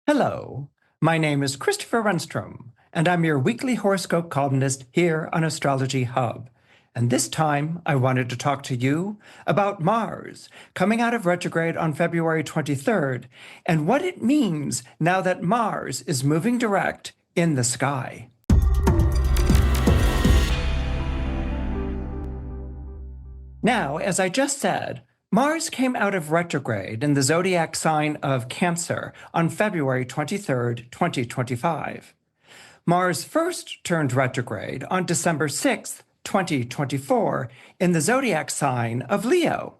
Hello, my name is Christopher Renstrom, and I'm your weekly horoscope columnist here on Astrology Hub. And this time, I wanted to talk to you about Mars coming out of retrograde on February 23rd and what it means now that Mars is moving direct in the sky. Now, as I just said, Mars came out of retrograde in the zodiac sign of Cancer on February 23rd, 2025. Mars first turned retrograde on December 6th, 2024, in the zodiac sign of Leo.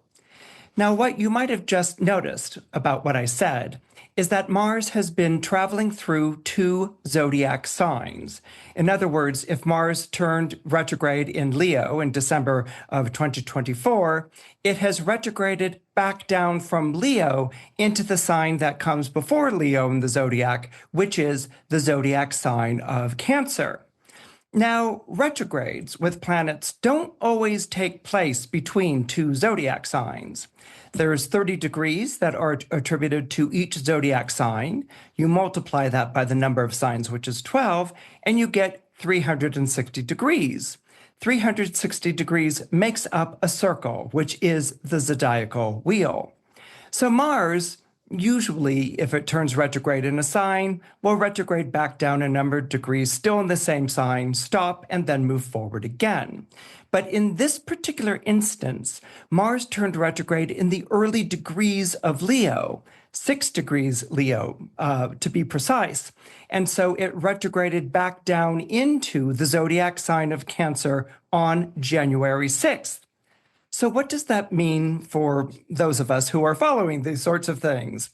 Now, what you might have just noticed about what I said is that Mars has been traveling through two zodiac signs. In other words, if Mars turned retrograde in Leo in December of 2024, it has retrograded back down from Leo into the sign that comes before Leo in the zodiac, which is the zodiac sign of Cancer. Now, retrogrades with planets don't always take place between two zodiac signs. There's 30 degrees that are attributed to each zodiac sign. You multiply that by the number of signs, which is 12, and you get 360 degrees. 360 degrees makes up a circle, which is the zodiacal wheel. So Mars, usually, if it turns retrograde in a sign, will retrograde back down a number of degrees, still in the same sign, stop, and then move forward again. But in this particular instance, Mars turned retrograde in the early degrees of Leo, 6 degrees Leo, to be precise. And so it retrograded back down into the zodiac sign of Cancer on January 6th. So what does that mean for those of us who are following these sorts of things?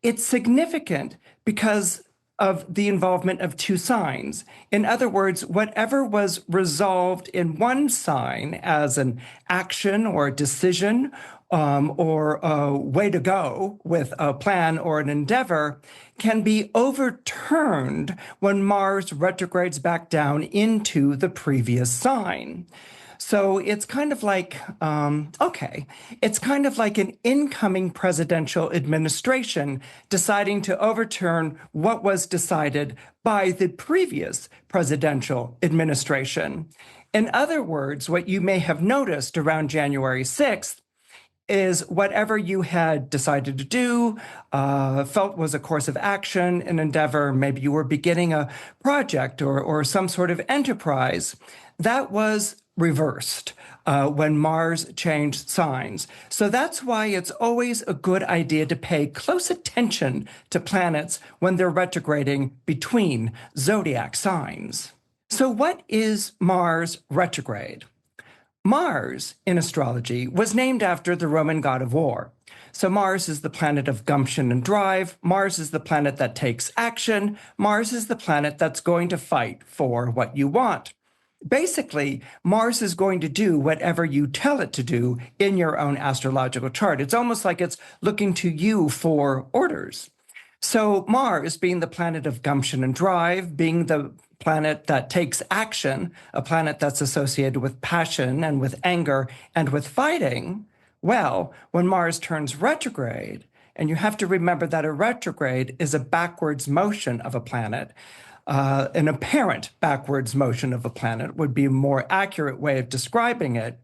It's significant because of the involvement of two signs. In other words, whatever was resolved in one sign as an action or a decision or a way to go with a plan or an endeavor can be overturned when Mars retrogrades back down into the previous sign. So it's kind of like, it's kind of like an incoming presidential administration deciding to overturn what was decided by the previous presidential administration. In other words, what you may have noticed around January 6th is whatever you had decided to do, felt was a course of action, an endeavor, maybe you were beginning a project or some sort of enterprise, that was reversed when Mars changed signs. So that's why it's always a good idea to pay close attention to planets when they're retrograding between zodiac signs. So what is Mars retrograde? Mars, in astrology, was named after the Roman god of war. So Mars is the planet of gumption and drive. Mars is the planet that takes action. Mars is the planet that's going to fight for what you want. Basically, Mars is going to do whatever you tell it to do in your own astrological chart. It's almost like it's looking to you for orders. So Mars, being the planet of gumption and drive, being the planet that takes action, a planet that's associated with passion and with anger and with fighting, well, when Mars turns retrograde, and you have to remember that a retrograde is a backwards motion of a planet, an apparent backwards motion of a planet would be a more accurate way of describing it.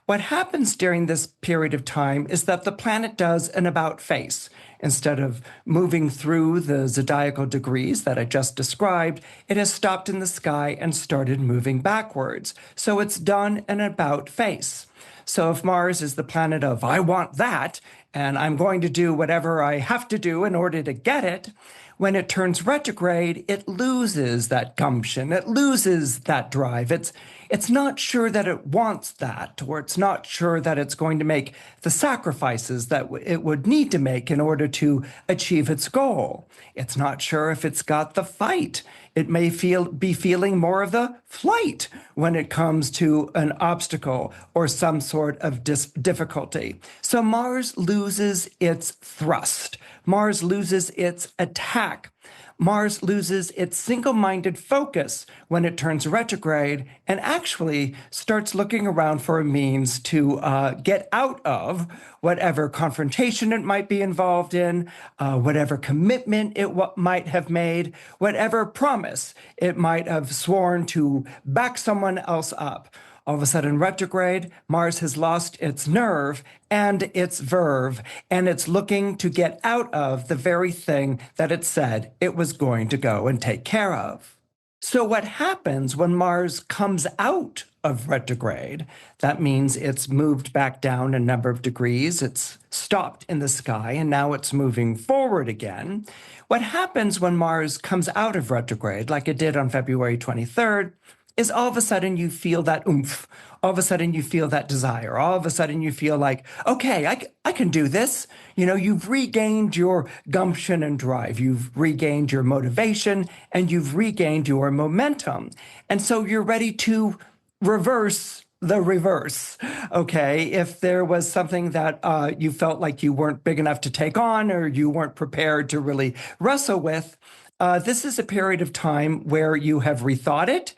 What happens during this period of time is that the planet does an about face. Instead of moving through the zodiacal degrees that I just described, it has stopped in the sky and started moving backwards. So it's done an about face. So if Mars is the planet of, I want that, and I'm going to do whatever I have to do in order to get it, when it turns retrograde, it loses that gumption. It loses that drive. It's not sure that it wants that, or it's not sure that it's going to make the sacrifices that it would need to make in order to achieve its goal. It's not sure if it's got the fight. It may be feeling more of the flight when it comes to an obstacle or some sort of difficulty. So Mars loses its thrust. Mars loses its attack back. Mars loses its single-minded focus when it turns retrograde and actually starts looking around for a means to get out of whatever confrontation it might be involved in, whatever commitment it might have made, whatever promise it might have sworn to back someone else up. All of a sudden, retrograde, Mars has lost its nerve and its verve, and it's looking to get out of the very thing that it said it was going to go and take care of. So what happens when Mars comes out of retrograde? That means it's moved back down a number of degrees, it's stopped in the sky, and now it's moving forward again. What happens when Mars comes out of retrograde, like it did on February 23rd, is all of a sudden you feel that oomph. All of a sudden you feel that desire. All of a sudden you feel like, okay, I can do this. You know, you've regained your gumption and drive. You've regained your motivation and you've regained your momentum. And so you're ready to reverse the reverse, okay? If there was something that you felt like you weren't big enough to take on or you weren't prepared to really wrestle with, this is a period of time where you have rethought it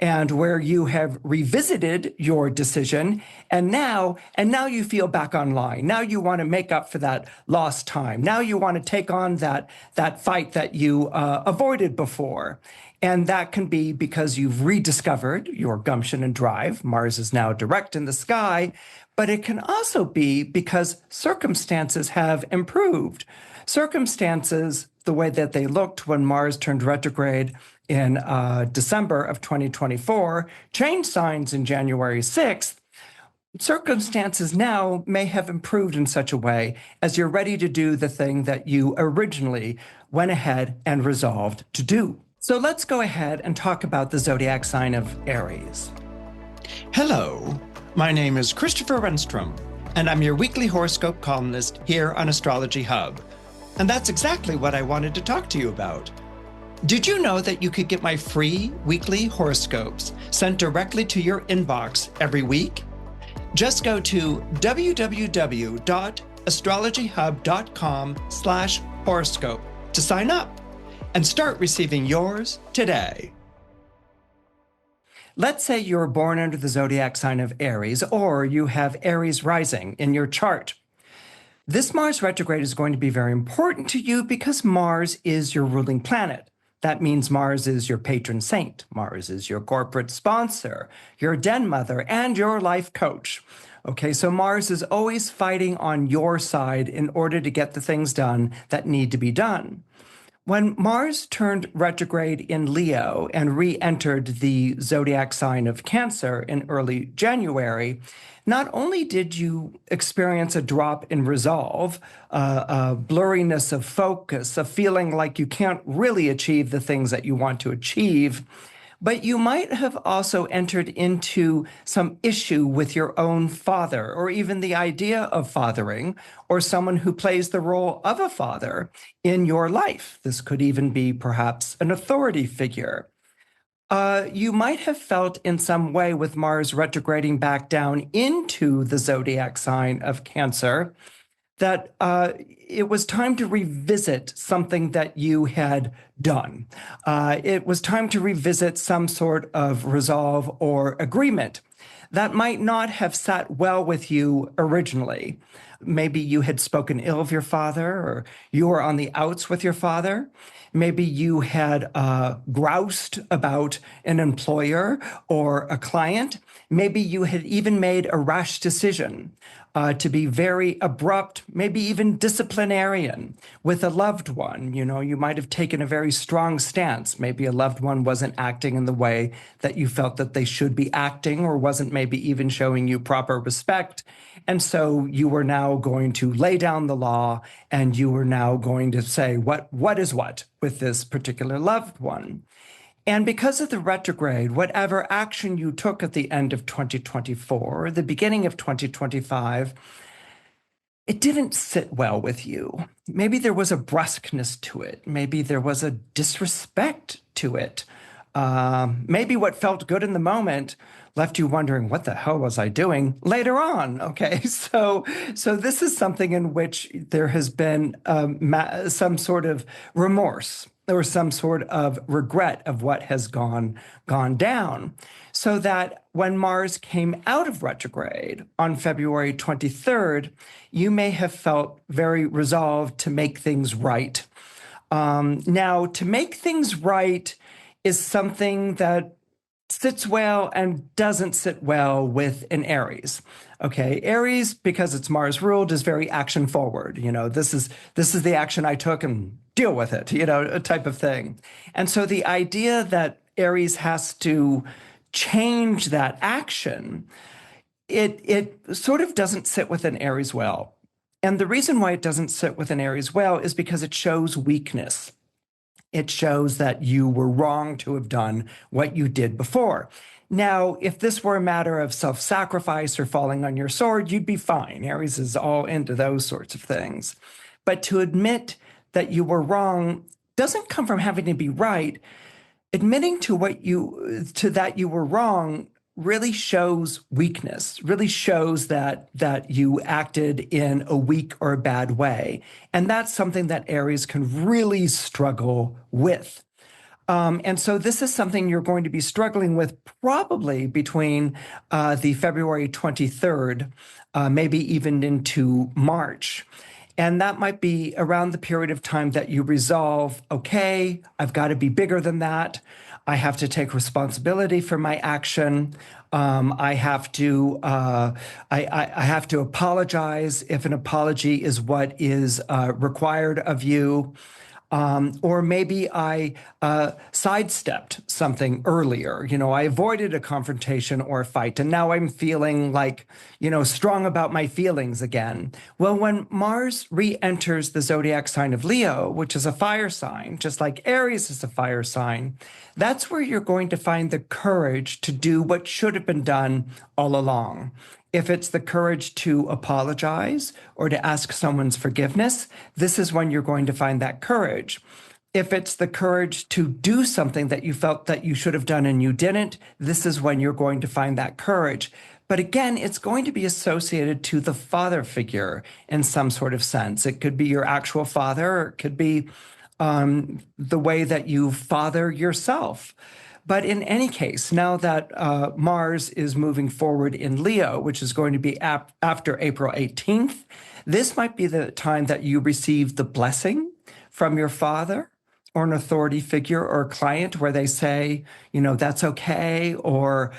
and where you have revisited your decision, and now you feel back online. Now you want to make up for that lost time. Now you want to take on that fight that you avoided before. And that can be because you've rediscovered your gumption and drive. Mars is now direct in the sky, but it can also be because circumstances have improved. Circumstances, the way that they looked when Mars turned retrograde in December of 2024, changed signs in January 6th, circumstances now may have improved in such a way as you're ready to do the thing that you originally went ahead and resolved to do. So let's go ahead and talk about the zodiac sign of Aries. Hello, my name is Christopher Renstrom, and I'm your weekly horoscope columnist here on Astrology Hub. And that's exactly what I wanted to talk to you about. Did you know that you could get my free weekly horoscopes sent directly to your inbox every week? Just go to www.astrologyhub.com/horoscope to sign up and start receiving yours today. Let's say you're born under the zodiac sign of Aries, or you have Aries rising in your chart. This Mars retrograde is going to be very important to you because Mars is your ruling planet. That means Mars is your patron saint. Mars is your corporate sponsor, your den mother, and your life coach. Okay, so Mars is always fighting on your side in order to get the things done that need to be done. When Mars turned retrograde in Leo and re-entered the zodiac sign of Cancer in early January, not only did you experience a drop in resolve, a blurriness of focus, a feeling like you can't really achieve the things that you want to achieve, but you might have also entered into some issue with your own father, or even the idea of fathering, or someone who plays the role of a father in your life. This could even be perhaps an authority figure. You might have felt in some way with Mars retrograding back down into the zodiac sign of Cancer that it was time to revisit something that you had done. It was time to revisit some sort of resolve or agreement that might not have sat well with you originally. Maybe you had spoken ill of your father, or you were on the outs with your father. Maybe you had groused about an employer or a client. Maybe you had even made a rash decision to be very abrupt, maybe even disciplinarian with a loved one. You know, you might have taken a very strong stance. Maybe a loved one wasn't acting in the way that you felt that they should be acting, or wasn't maybe even showing you proper respect. And so you were now going to lay down the law, and you were now going to say what is what with this particular loved one. And because of the retrograde, whatever action you took at the end of 2024, the beginning of 2025, it didn't sit well with you. Maybe there was a brusqueness to it. Maybe there was a disrespect to it. Maybe what felt good in the moment left you wondering, what the hell was I doing later on? Okay, so this is something in which there has been some sort of remorse or some sort of regret of what has gone down. So that when Mars came out of retrograde on February 23rd, you may have felt very resolved to make things right. Now, to make things right is something that sits well and doesn't sit well with an Aries. Okay, Aries, because it's Mars ruled, is very action forward. This is the action I took and deal with it, a type of thing. And so the idea that Aries has to change that action, it sort of doesn't sit with an Aries well. And the reason why it doesn't sit with an Aries well is because it shows weakness. It shows that you were wrong to have done what you did before. Now, if this were a matter of self-sacrifice or falling on your sword, you'd be fine. Aries is all into those sorts of things. But to admit that you were wrong doesn't come from having to be right. Admitting to that you were wrong really shows weakness, really shows that you acted in a weak or a bad way. And that's something that Aries can really struggle with. And so this is something you're going to be struggling with probably between the February 23rd, maybe even into March. And that might be around the period of time that you resolve, okay, I've got to be bigger than that. I have to take responsibility for my action. I have to apologize if an apology is what is required of you. Or maybe I sidestepped something earlier. I avoided a confrontation or a fight, and now I'm feeling like, strong about my feelings again. Well, when Mars re-enters the zodiac sign of Leo, which is a fire sign, just like Aries is a fire sign, that's where you're going to find the courage to do what should have been done all along. If it's the courage to apologize or to ask someone's forgiveness, this is when you're going to find that courage. If it's the courage to do something that you felt that you should have done and you didn't, this is when you're going to find that courage. But again, it's going to be associated to the father figure in some sort of sense. It could be your actual father, or it could be the way that you father yourself. But in any case, now that Mars is moving forward in Leo, which is going to be after April 18th, this might be the time that you receive the blessing from your father or an authority figure or a client where they say, that's okay, or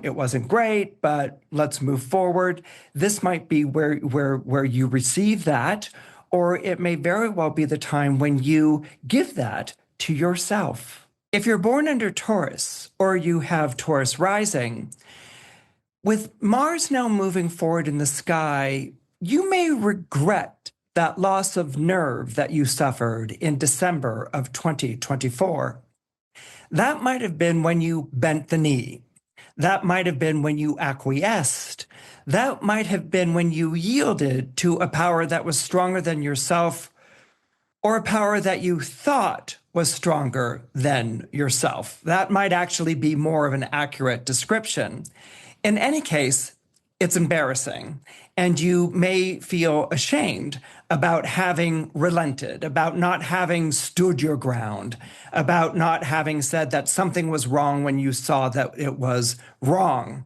it wasn't great, but let's move forward. This might be where you receive that, or it may very well be the time when you give that to yourself. If you're born under Taurus or you have Taurus rising, with Mars now moving forward in the sky, you may regret that loss of nerve that you suffered in December of 2024. That might have been when you bent the knee. That might have been when you acquiesced. That might have been when you yielded to a power that was stronger than yourself, or a power that you thought was stronger than yourself. That might actually be more of an accurate description. In any case, it's embarrassing, and you may feel ashamed about having relented, about not having stood your ground, about not having said that something was wrong when you saw that it was wrong.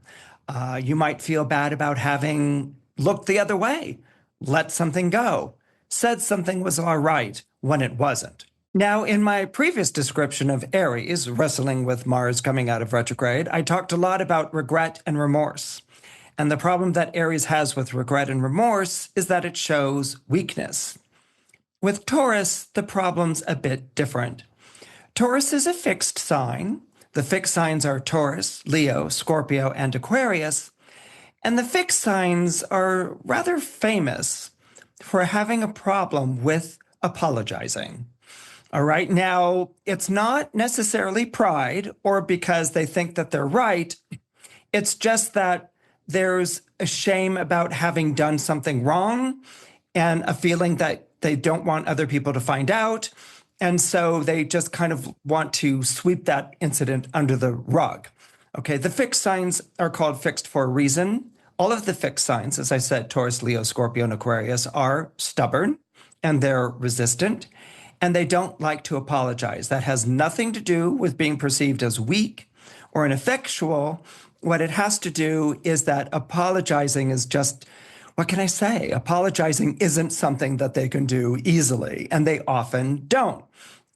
You might feel bad about having looked the other way, let something go, said something was all right when it wasn't. Now, in my previous description of Aries wrestling with Mars coming out of retrograde, I talked a lot about regret and remorse. And the problem that Aries has with regret and remorse is that it shows weakness. With Taurus, the problem's a bit different. Taurus is a fixed sign. The fixed signs are Taurus, Leo, Scorpio, and Aquarius. And the fixed signs are rather famous for having a problem with apologizing. All right. Now, it's not necessarily pride or because they think that they're right. It's just that there's a shame about having done something wrong and a feeling that they don't want other people to find out. And so they just kind of want to sweep that incident under the rug. Okay, the fixed signs are called fixed for a reason. All of the fixed signs, as I said, Taurus, Leo, Scorpio, and Aquarius, are stubborn and they're resistant and they don't like to apologize. That has nothing to do with being perceived as weak or ineffectual. What it has to do is that apologizing is just, what can I say? Apologizing isn't something that they can do easily, and they often don't.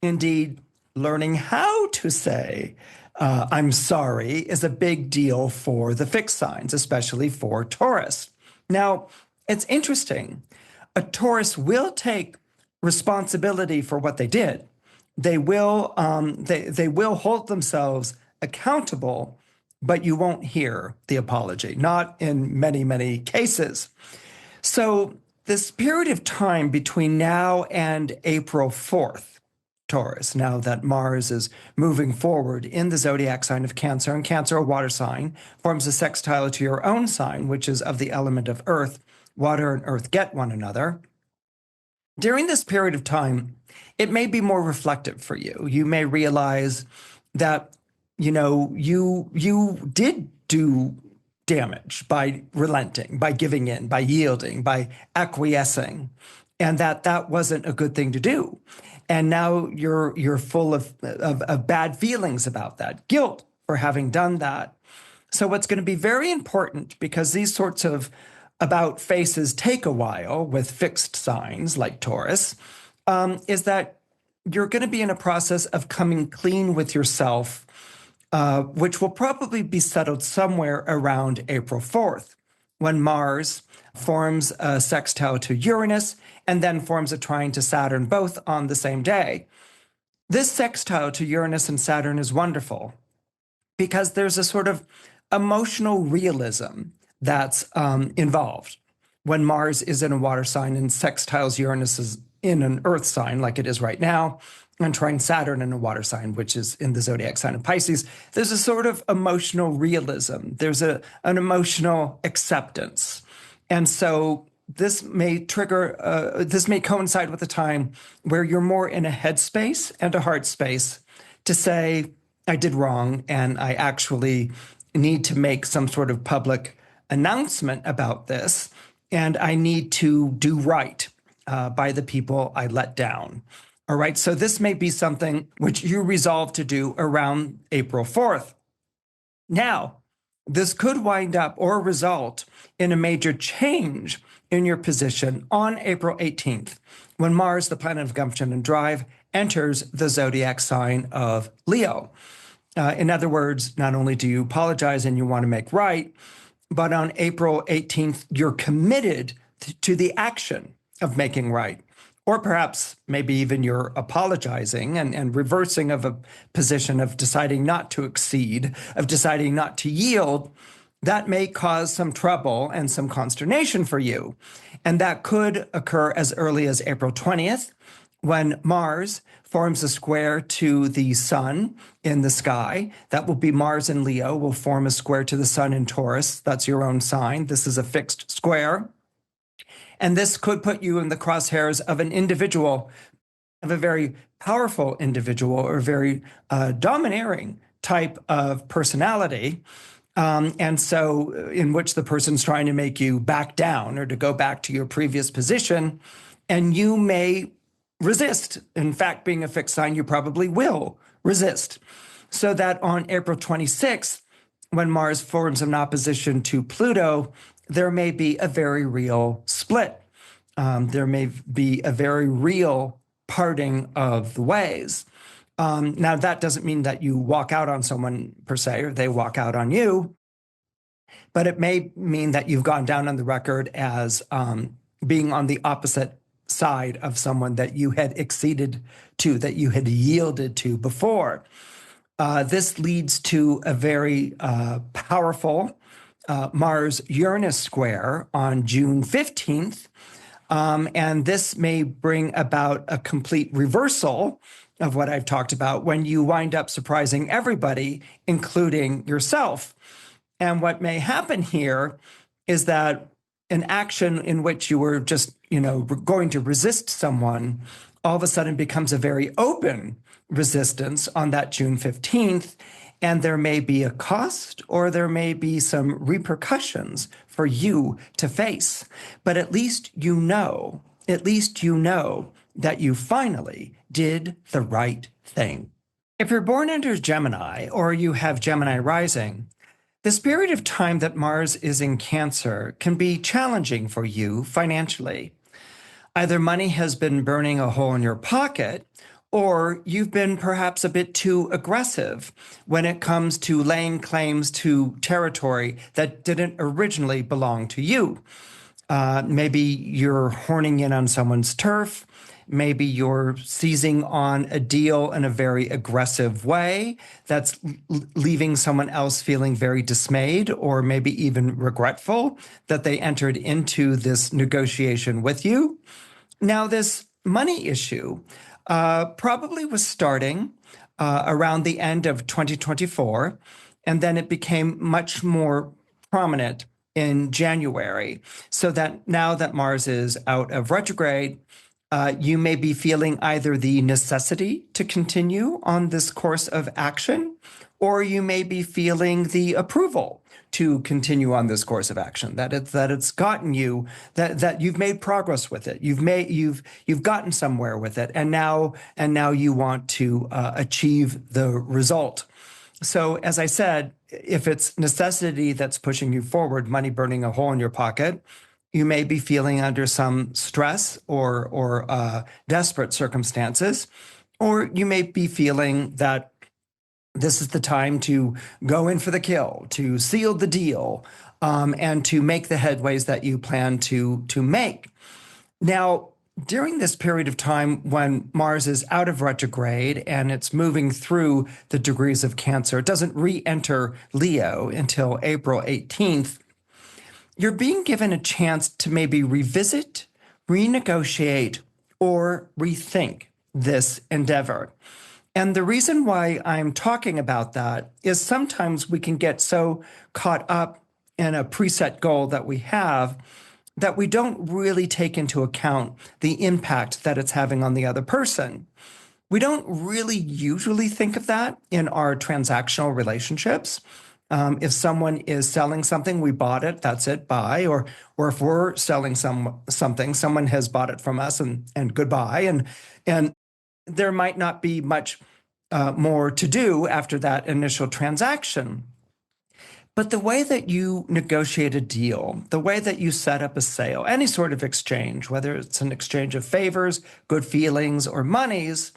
Indeed, learning how to say, I'm sorry, is a big deal for the fixed signs, especially for Taurus. Now, it's interesting. A Taurus will take responsibility for what they did. They will hold themselves accountable, but you won't hear the apology, not in many, many cases. So this period of time between now and April 4th, Taurus, now that Mars is moving forward in the zodiac sign of Cancer, and Cancer, a water sign, forms a sextile to your own sign, which is of the element of earth. Water and earth get one another. During this period of time, it may be more reflective for you. You may realize that, you did do damage by relenting, by giving in, by yielding, by acquiescing, and that wasn't a good thing to do. And now you're full of bad feelings about that, guilt for having done that. So what's going to be very important, because these sorts of about faces take a while with fixed signs like Taurus, is that you're going to be in a process of coming clean with yourself, which will probably be settled somewhere around April 4th, when Mars forms a sextile to Uranus and then forms a trine to Saturn, both on the same day. This sextile to Uranus and Saturn is wonderful because there's a sort of emotional realism that's involved when Mars is in a water sign and sextiles Uranus is in an earth sign like it is right now, and trine Saturn in a water sign, which is in the zodiac sign of Pisces. There's a sort of emotional realism. There's an emotional acceptance. And so this may coincide with a time where you're more in a head space and a heart space to say, I did wrong, and I actually need to make some sort of public announcement about this, and I need to do right by the people I let down. All right, so this may be something which you resolve to do around April 4th. Now, this could wind up or result in a major change in your position on April 18th, when Mars, the planet of gumption and drive, enters the zodiac sign of Leo. In other words, not only do you apologize and you want to make right, but on April 18th, you're committed to the action of making right. Or perhaps maybe even you're apologizing and reversing of a position of deciding not to exceed, of deciding not to yield. That may cause some trouble and some consternation for you. And that could occur as early as April 20th, when Mars forms a square to the sun in the sky. That will be Mars in Leo, will form a square to the sun in Taurus. That's your own sign. This is a fixed square. And this could put you in the crosshairs of an individual, of a very powerful individual or very domineering type of personality. And so in which the person's trying to make you back down or to go back to your previous position, and you may resist. In fact, being a fixed sign, you probably will resist. So that on April 26th, when Mars forms an opposition to Pluto, there may be a very real split. There may be a very real parting of the ways. Now, that doesn't mean that you walk out on someone per se, or they walk out on you, but it may mean that you've gone down on the record as being on the opposite side of someone that you had acceded to, that you had yielded to before. This leads to a very powerful Mars-Uranus square on June 15th. And this may bring about a complete reversal of what I've talked about when you wind up surprising everybody, including yourself. And what may happen here is that an action in which you were just, going to resist someone, all of a sudden becomes a very open resistance on that June 15th. And there may be a cost or there may be some repercussions for you to face. But at least you know that you finally did the right thing. If you're born under Gemini or you have Gemini rising, this period of time that Mars is in Cancer can be challenging for you financially. Either money has been burning a hole in your pocket, or you've been perhaps a bit too aggressive when it comes to laying claims to territory that didn't originally belong to you. Maybe you're horning in on someone's turf. Maybe you're seizing on a deal in a very aggressive way that's leaving someone else feeling very dismayed or maybe even regretful that they entered into this negotiation with you. Now, this money issue probably was starting around the end of 2024, and then it became much more prominent in January. So that now that Mars is out of retrograde, you may be feeling either the necessity to continue on this course of action, or you may be feeling the approval to continue on this course of action, that it's gotten you, that you've made progress with it, you've gotten somewhere with it, and now you want to achieve the result. So as I said, if it's necessity that's pushing you forward, money burning a hole in your pocket, you may be feeling under some stress or desperate circumstances, or you may be feeling that this is the time to go in for the kill, to seal the deal, and to make the headways that you plan to make. Now, during this period of time when Mars is out of retrograde and it's moving through the degrees of Cancer, it doesn't re-enter Leo until April 18th, you're being given a chance to maybe revisit, renegotiate, or rethink this endeavor. And the reason why I'm talking about that is sometimes we can get so caught up in a preset goal that we have that we don't really take into account the impact that it's having on the other person. We don't really usually think of that in our transactional relationships. If someone is selling something, we bought it, that's it, buy. Or if we're selling something, someone has bought it from us and goodbye. And there might not be much more to do after that initial transaction. But the way that you negotiate a deal, the way that you set up a sale, any sort of exchange, whether it's an exchange of favors, good feelings, or monies,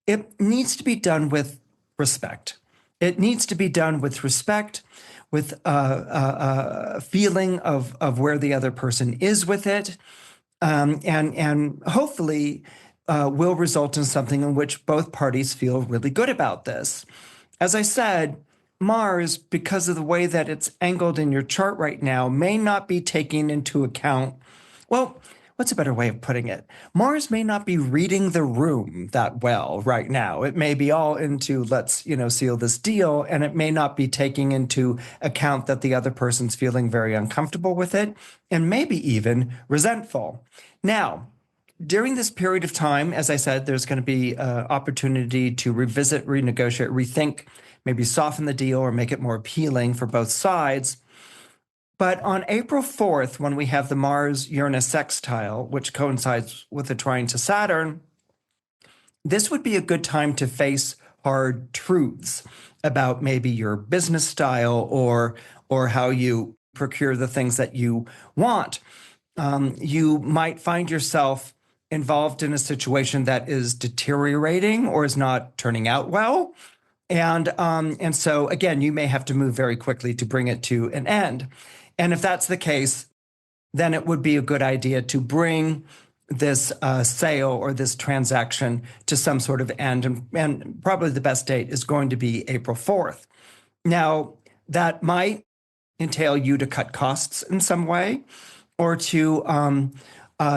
it needs to be done with respect. It needs to be done with respect, with a feeling of where the other person is with it, and hopefully will result in something in which both parties feel really good about this. As I said, Mars, because of the way that it's angled in your chart right now, may not be taking into account, well, what's a better way of putting it? Mars may not be reading the room that well right now. It may be all into let's, seal this deal, and it may not be taking into account that the other person's feeling very uncomfortable with it and maybe even resentful. Now, during this period of time, as I said, there's going to be an opportunity to revisit, renegotiate, rethink, maybe soften the deal or make it more appealing for both sides. But on April 4th, when we have the Mars-Uranus sextile, which coincides with the trine to Saturn, this would be a good time to face hard truths about maybe your business style or how you procure the things that you want. You might find yourself involved in a situation that is deteriorating or is not turning out well. And so, again, you may have to move very quickly to bring it to an end. And if that's the case, then it would be a good idea to bring this sale or this transaction to some sort of end. And probably the best date is going to be April 4th. Now, that might entail you to cut costs in some way or to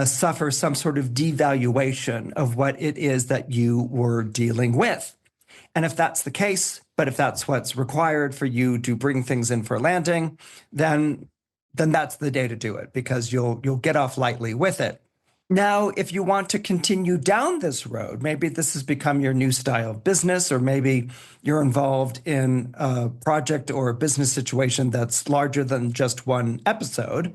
suffer some sort of devaluation of what it is that you were dealing with. And if that's the case, but if that's what's required for you to bring things in for a landing, then that's the day to do it because you'll get off lightly with it. Now, if you want to continue down this road, maybe this has become your new style of business, or maybe you're involved in a project or a business situation that's larger than just one episode.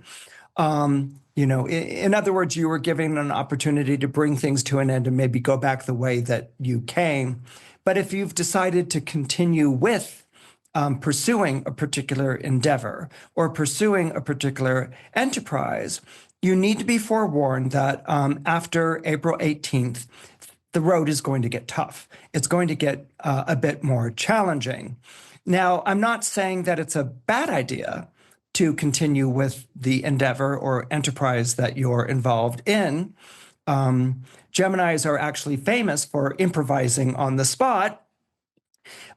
In other words, you were given an opportunity to bring things to an end and maybe go back the way that you came. But if you've decided to continue with pursuing a particular endeavor or pursuing a particular enterprise, you need to be forewarned that after April 18th, the road is going to get tough. It's going to get a bit more challenging. Now, I'm not saying that it's a bad idea to continue with the endeavor or enterprise that you're involved in. Geminis are actually famous for improvising on the spot.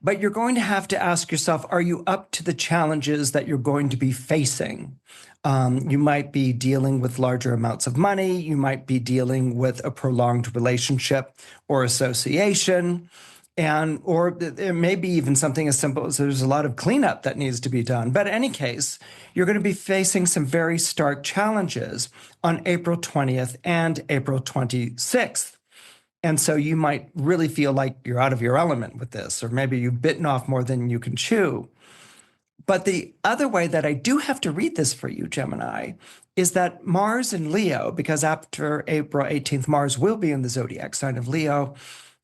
But you're going to have to ask yourself, are you up to the challenges that you're going to be facing? You might be dealing with larger amounts of money. You might be dealing with a prolonged relationship or association. Or it may be even something as simple as there's a lot of cleanup that needs to be done. But in any case, you're going to be facing some very stark challenges on April 20th and April 26th. And so you might really feel like you're out of your element with this, or maybe you've bitten off more than you can chew. But the other way that I do have to read this for you, Gemini, is that Mars in Leo, because after April 18th, Mars will be in the zodiac sign of Leo.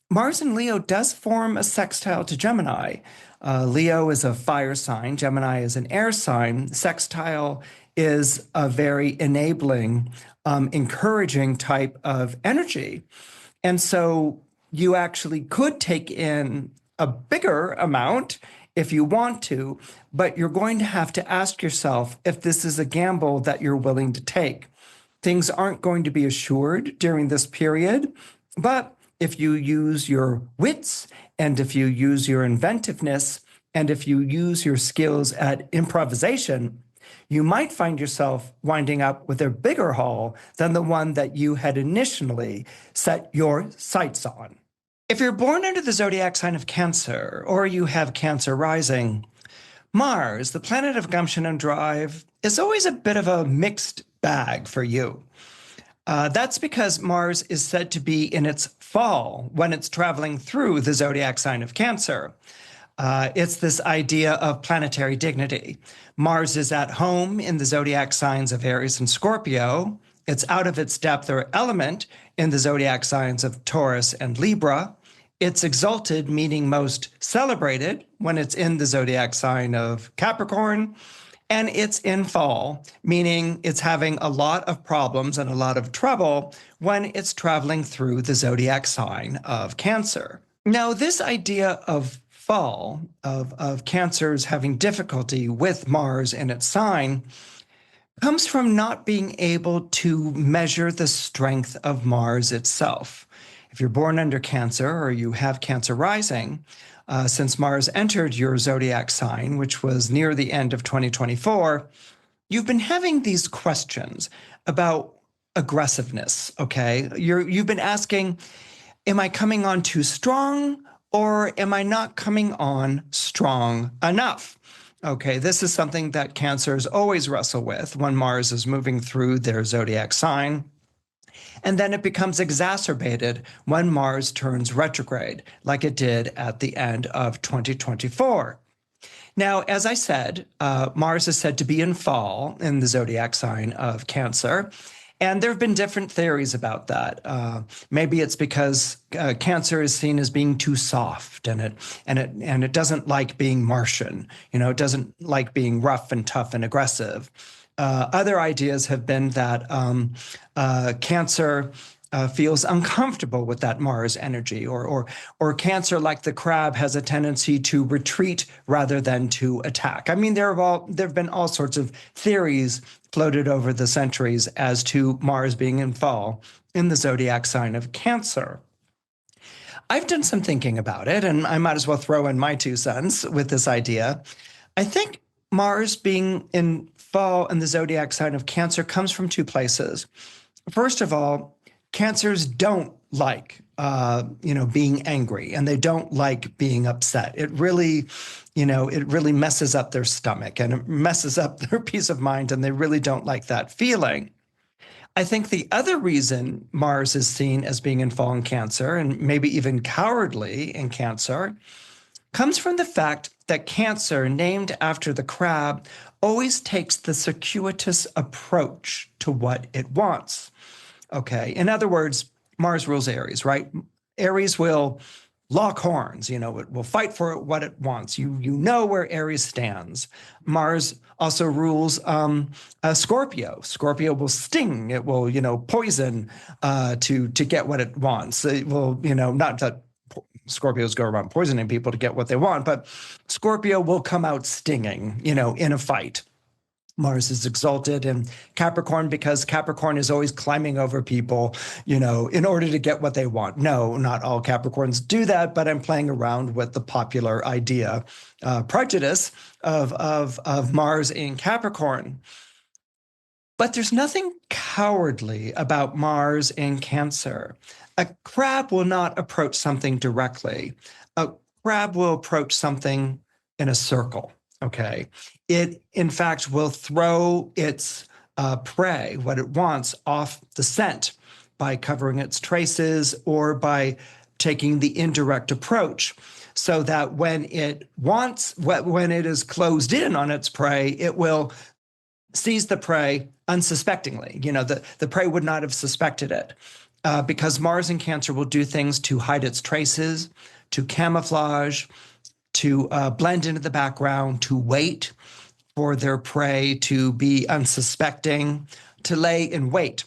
Mars in Leo does form a sextile to Gemini. Leo is a fire sign. Gemini is an air sign. Sextile is a very enabling, encouraging type of energy. And so you actually could take in a bigger amount if you want to, but you're going to have to ask yourself if this is a gamble that you're willing to take. Things aren't going to be assured during this period, but if you use your wits and if you use your inventiveness and if you use your skills at improvisation, you might find yourself winding up with a bigger haul than the one that you had initially set your sights on. If you're born under the zodiac sign of Cancer, or you have Cancer rising, Mars, the planet of gumption and drive, is always a bit of a mixed bag for you. That's because Mars is said to be in its fall when it's traveling through the zodiac sign of Cancer. It's this idea of planetary dignity. Mars is at home in the zodiac signs of Aries and Scorpio. It's out of its depth or element in the zodiac signs of Taurus and Libra. It's exalted, meaning most celebrated, when it's in the zodiac sign of Capricorn. And it's in fall, meaning it's having a lot of problems and a lot of trouble when it's traveling through the zodiac sign of Cancer. Now, this idea of fall, of Cancer's having difficulty with Mars in its sign, comes from not being able to measure the strength of Mars itself. If you're born under Cancer or you have Cancer rising, since Mars entered your zodiac sign, which was near the end of 2024, you've been having these questions about aggressiveness, okay? You've been asking, am I coming on too strong? Or am I not coming on strong enough? Okay, this is something that Cancers always wrestle with when Mars is moving through their zodiac sign. And then it becomes exacerbated when Mars turns retrograde, like it did at the end of 2024. Now, as I said, Mars is said to be in fall in the zodiac sign of Cancer. And there have been different theories about that. Maybe it's because Cancer is seen as being too soft, and it doesn't like being Martian. It doesn't like being rough and tough and aggressive. Other ideas have been that Cancer feels uncomfortable with that Mars energy, or Cancer, like the crab, has a tendency to retreat rather than to attack. I mean, there have been all sorts of theories floated over the centuries as to Mars being in fall in the zodiac sign of Cancer. I've done some thinking about it, and I might as well throw in my 2 cents with this idea. I think Mars being in fall in the zodiac sign of Cancer comes from 2 places. First of all, Cancers don't like, being angry, and they don't like being upset. It really messes up their stomach and it messes up their peace of mind, and they really don't like that feeling. I think the other reason Mars is seen as being in fall in Cancer, and maybe even cowardly in Cancer, comes from the fact that Cancer, named after the crab, always takes the circuitous approach to what it wants. Okay. In other words, Mars rules Aries, right? Aries will lock horns, it will fight for what it wants. You know where Aries stands. Mars also rules Scorpio. Scorpio will sting. It will, poison to get what it wants. It will, not that Scorpios go around poisoning people to get what they want, but Scorpio will come out stinging, in a fight. Mars is exalted in Capricorn because Capricorn is always climbing over people, in order to get what they want. No, not all Capricorns do that, but I'm playing around with the popular idea, prejudice of Mars in Capricorn. But there's nothing cowardly about Mars in Cancer. A crab will not approach something directly. A crab will approach something in a circle. Okay. It, in fact, will throw its prey, what it wants, off the scent by covering its traces or by taking the indirect approach, so that when it is closed in on its prey, it will seize the prey unsuspectingly. The prey would not have suspected it because Mars in Cancer will do things to hide its traces, to camouflage, to blend into the background, to wait for their prey to be unsuspecting, to lay in wait.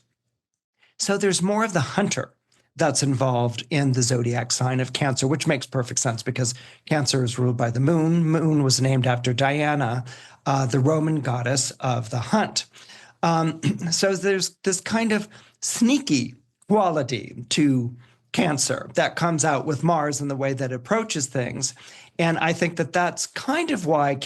So there's more of the hunter that's involved in the zodiac sign of Cancer, which makes perfect sense because Cancer is ruled by the moon. Moon was named after Diana, the Roman goddess of the hunt. So there's this kind of sneaky quality to Cancer that comes out with Mars and the way that it approaches things. And I think that that's kind of why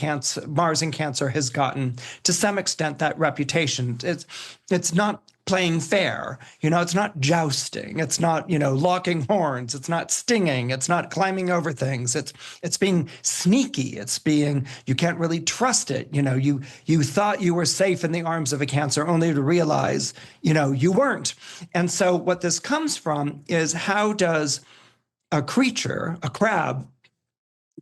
Mars in Cancer has gotten, to some extent, that reputation. It's not playing fair. It's not jousting. It's not, locking horns. It's not stinging. It's not climbing over things. It's being sneaky. It's being, you can't really trust it. You thought you were safe in the arms of a Cancer only to realize, you weren't. And so what this comes from is, how does a creature, a crab,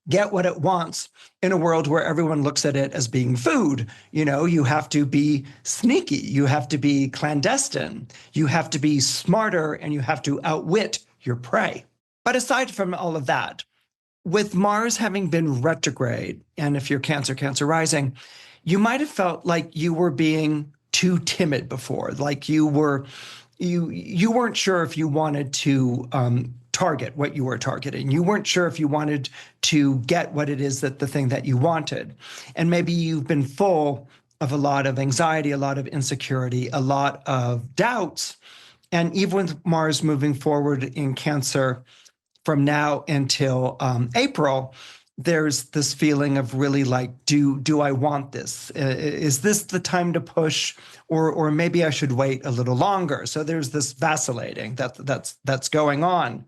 get what it wants in a world where everyone looks at it as being food? You have to be sneaky. You have to be clandestine. You have to be smarter, and you have to outwit your prey. But aside from all of that, with Mars having been retrograde, and if you're Cancer rising, you might have felt like you were being too timid before, like you weren't sure if you wanted to target what you were targeting. You weren't sure if you wanted to get what it is, that the thing that you wanted. And maybe you've been full of a lot of anxiety, a lot of insecurity, a lot of doubts. And even with Mars moving forward in Cancer from now until April, there's this feeling of really like, do I want this? Is this the time to push, or maybe I should wait a little longer? So there's this vacillating that's going on.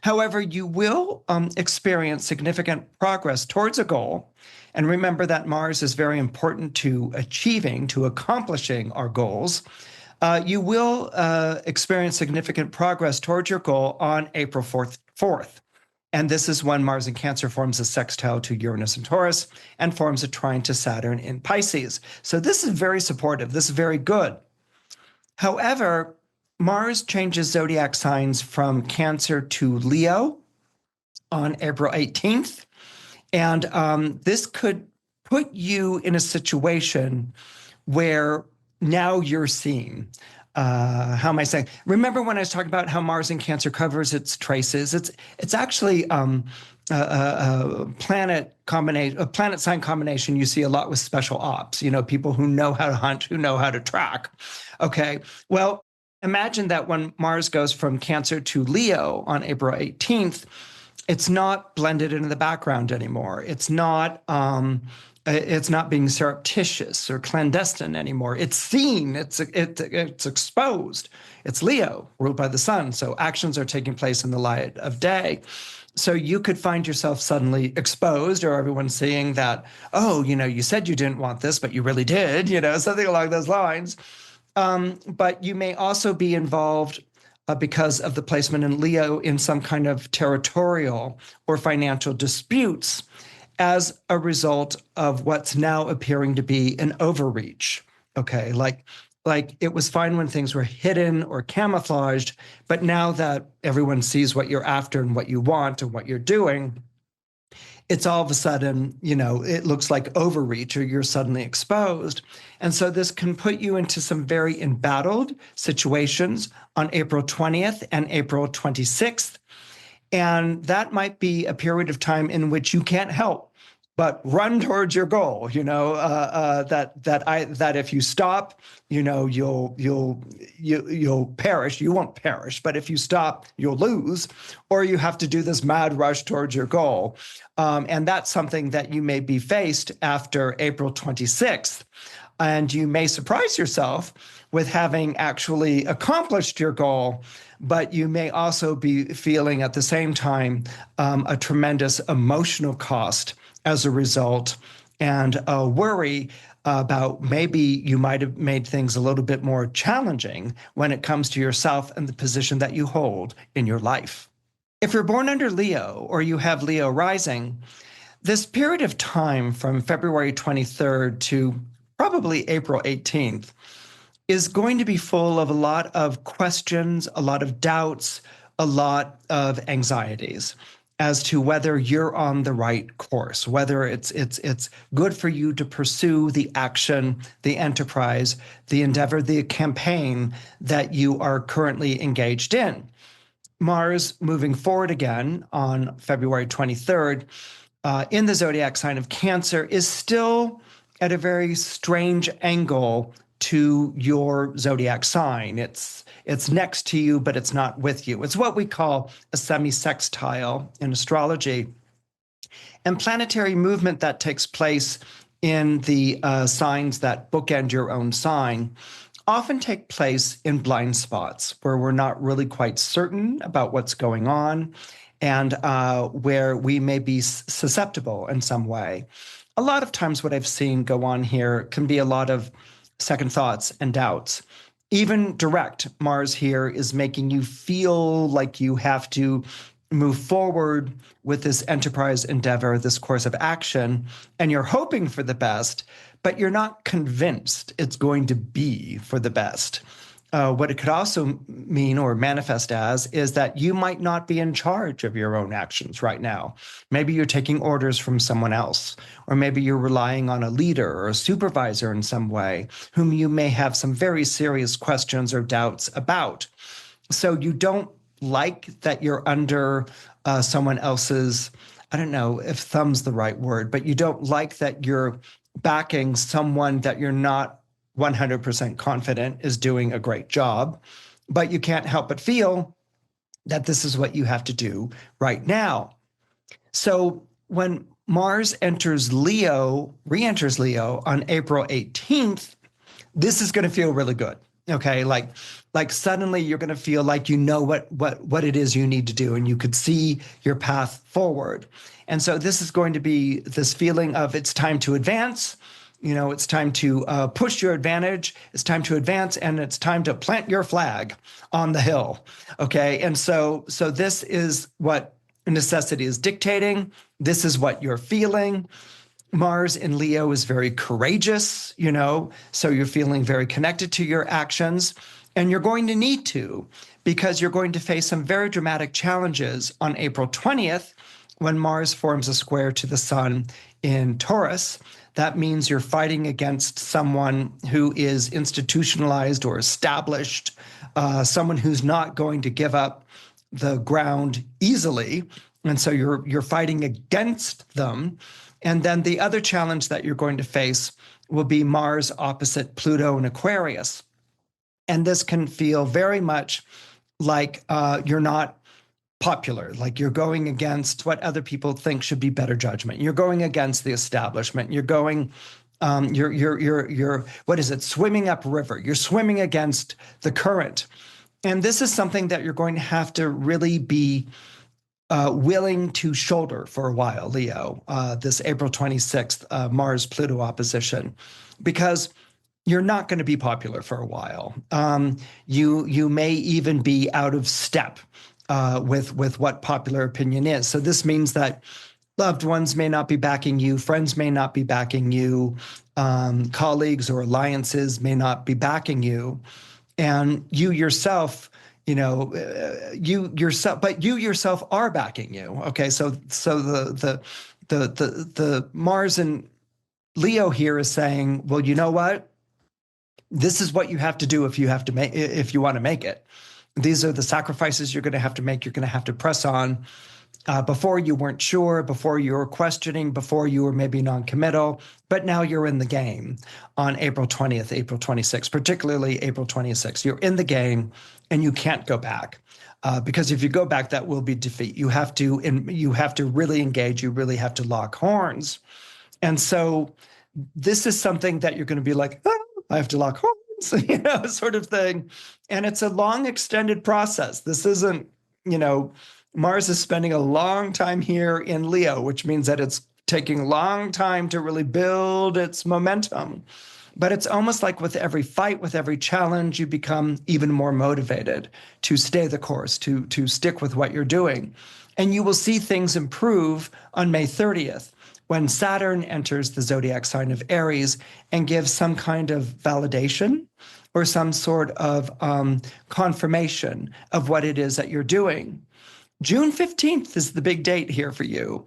However, you will experience significant progress towards a goal. And remember that Mars is very important to accomplishing our goals. You will experience significant progress towards your goal on April 4th. And this is when Mars in Cancer forms a sextile to Uranus and Taurus and forms a trine to Saturn in Pisces. So this is very supportive. This is very good. However, Mars changes zodiac signs from Cancer to Leo on April 18th. And this could put you in a situation where now you're seeing, how am I saying? Remember when I was talking about how Mars in Cancer covers its traces? It's actually a planet sign combination you see a lot with special ops. People who know how to hunt, who know how to track. Okay, well, imagine that when Mars goes from Cancer to Leo on April 18th, it's not blended into the background anymore. It's not being surreptitious or clandestine anymore. It's seen, it's exposed. It's Leo, ruled by the sun. So actions are taking place in the light of day. So you could find yourself suddenly exposed, or everyone seeing that, oh, you said you didn't want this, but you really did, something along those lines. But you may also be involved because of the placement in Leo in some kind of territorial or financial disputes as a result of what's now appearing to be an overreach. Okay, like it was fine when things were hidden or camouflaged, but now that everyone sees what you're after and what you want and what you're doing, it's all of a sudden, it looks like overreach or you're suddenly exposed. And so this can put you into some very embattled situations on April 20th and April 26th. And that might be a period of time in which you can't help but run towards your goal. That if you stop, you'll perish. You won't perish, but if you stop, you'll lose, or you have to do this mad rush towards your goal. And that's something that you may be faced after April 26th. And you may surprise yourself with having actually accomplished your goal, but you may also be feeling at the same time a tremendous emotional cost as a result, and a worry about maybe you might have made things a little bit more challenging when it comes to yourself and the position that you hold in your life. If you're born under Leo or you have Leo rising, this period of time from February 23rd to probably April 18th is going to be full of a lot of questions, a lot of doubts, a lot of anxieties as to whether you're on the right course, whether it's good for you to pursue the action, the enterprise, the endeavor, the campaign that you are currently engaged in. Mars moving forward again on February 23rd in the zodiac sign of Cancer is still at a very strange angle to your zodiac sign. It's next to you, but it's not with you. It's what we call a semi-sextile in astrology. And planetary movement that takes place in the signs that bookend your own sign often take place in blind spots where we're not really quite certain about what's going on and where we may be susceptible in some way. A lot of times what I've seen go on here can be a lot of second thoughts and doubts. Even direct Mars here is making you feel like you have to move forward with this enterprise endeavor, this course of action, and you're hoping for the best, but you're not convinced it's going to be for the best. What it could also mean or manifest as is that you might not be in charge of your own actions right now. Maybe you're taking orders from someone else, or maybe you're relying on a leader or a supervisor in some way whom you may have some very serious questions or doubts about. So you don't like that you're under someone else's, I don't know if thumb's the right word, but you don't like that you're backing someone that you're not 100% confident is doing a great job, but you can't help but feel that this is what you have to do right now. So when Mars enters Leo, re-enters Leo on April 18th, this is going to feel really good. Okay, like suddenly you're going to feel like you know what it is you need to do, and you could see your path forward. And so this is going to be this feeling of it's time to advance. It's time to push your advantage. It's time to advance, and it's time to plant your flag on the hill. Okay, and so this is what necessity is dictating. This is what you're feeling. Mars in Leo is very courageous, so you're feeling very connected to your actions, and you're going to need to, because you're going to face some very dramatic challenges on April 20th when Mars forms a square to the Sun in Taurus. That means you're fighting against someone who is institutionalized or established, someone who's not going to give up the ground easily. And so you're fighting against them. And then the other challenge that you're going to face will be Mars opposite Pluto in Aquarius. And this can feel very much like you're not popular, like you're going against what other people think should be better judgment. You're going against the establishment. You're going, you're what is it? Swimming upriver. You're swimming against the current. And this is something that you're going to have to really be willing to shoulder for a while, Leo, this April 26th Mars-Pluto opposition, because you're not going to be popular for a while. You may even be out of step with what popular opinion is. So this means that loved ones may not be backing you, friends may not be backing you, colleagues or alliances may not be backing you, and you yourself, you yourself are backing you. Okay, so the Mars and Leo here is saying, well, you know what? This is what you have to do if you want to make it. These are the sacrifices you're going to have to make. You're going to have to press on. Before you weren't sure, before you were questioning, before you were maybe non-committal, but now you're in the game on April 20th, April 26th, particularly April 26th. You're in the game and you can't go back. Because if you go back, that will be defeat. You have to really engage. You really have to lock horns. And so this is something that you're going to be like, oh, I have to lock horns, sort of thing. And it's a long, extended process. This isn't, Mars is spending a long time here in Leo, which means that it's taking a long time to really build its momentum. But it's almost like with every fight, with every challenge, you become even more motivated to stay the course, to stick with what you're doing. And you will see things improve on May 30th when Saturn enters the zodiac sign of Aries and gives some kind of validation or some sort of confirmation of what it is that you're doing. June 15th is the big date here for you,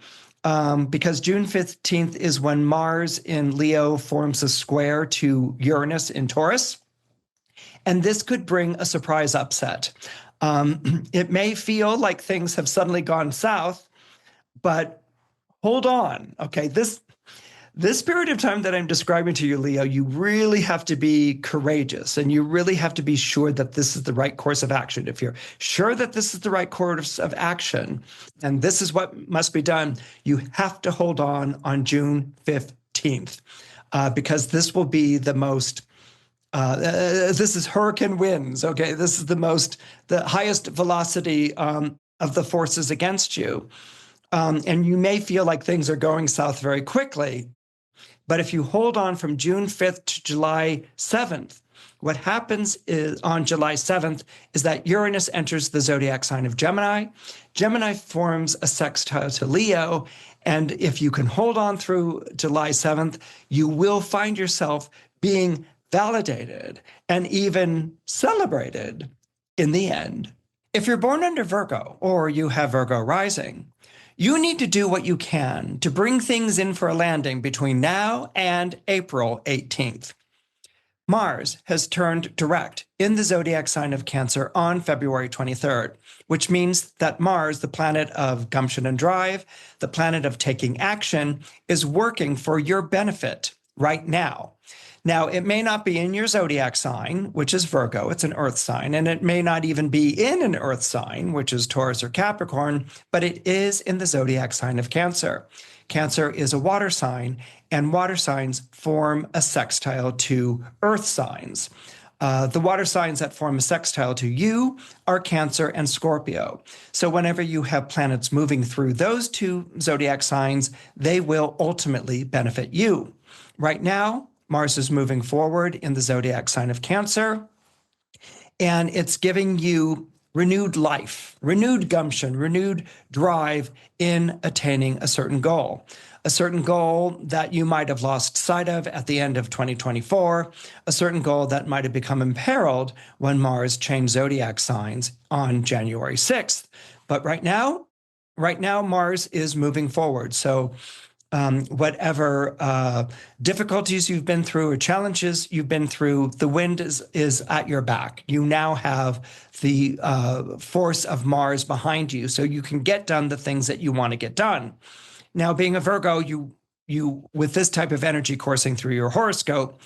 because June 15th is when Mars in Leo forms a square to Uranus in Taurus. And this could bring a surprise upset. It may feel like things have suddenly gone south, but hold on. Okay, this period of time that I'm describing to you, Leo, you really have to be courageous and you really have to be sure that this is the right course of action. If you're sure that this is the right course of action and this is what must be done, you have to hold on June 15th, because this will be the most, this is hurricane winds, okay? This is the highest velocity of the forces against you. And you may feel like things are going south very quickly. But if you hold on from June 5th to July 7th, what happens is on July 7th is that Uranus enters the zodiac sign of Gemini. Gemini forms a sextile to Leo. And if you can hold on through July 7th, you will find yourself being validated and even celebrated in the end. If you're born under Virgo or you have Virgo rising, you need to do what you can to bring things in for a landing between now and April 18th. Mars has turned direct in the zodiac sign of Cancer on February 23rd, which means that Mars, the planet of gumption and drive, the planet of taking action, is working for your benefit right now. Now, it may not be in your zodiac sign, which is Virgo, it's an earth sign, and it may not even be in an earth sign, which is Taurus or Capricorn, but it is in the zodiac sign of Cancer. Cancer is a water sign, and water signs form a sextile to earth signs. The water signs that form a sextile to you are Cancer and Scorpio. So whenever you have planets moving through those two zodiac signs, they will ultimately benefit you. Right now, Mars is moving forward in the zodiac sign of Cancer, and it's giving you renewed life, renewed gumption, renewed drive in attaining a certain goal that you might have lost sight of at the end of 2024, a certain goal that might have become imperiled when Mars changed zodiac signs on January 6th. But right now, Mars is moving forward. So whatever difficulties you've been through or challenges you've been through, the wind is at your back. You now have the force of Mars behind you, so you can get done the things that you want to get done. Now, being a Virgo, you with this type of energy coursing through your horoscope,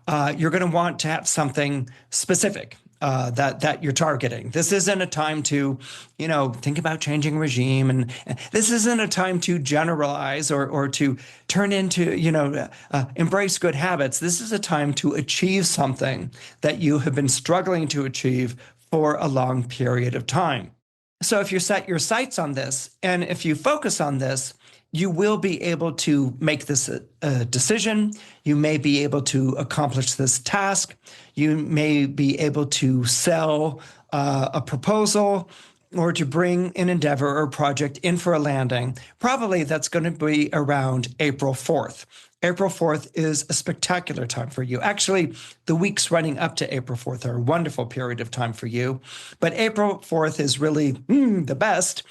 you're going to want to have something specific that you're targeting. This isn't a time to, think about changing regime, and this isn't a time to generalize or to turn into, embrace good habits. This is a time to achieve something that you have been struggling to achieve for a long period of time. So if you set your sights on this, and if you focus on this, you will be able to make this a decision. You may be able to accomplish this task. You may be able to sell a proposal or to bring an endeavor or project in for a landing. Probably that's going to be around April 4th. April 4th is a spectacular time for you. Actually, the weeks running up to April 4th are a wonderful period of time for you. But April 4th is really the best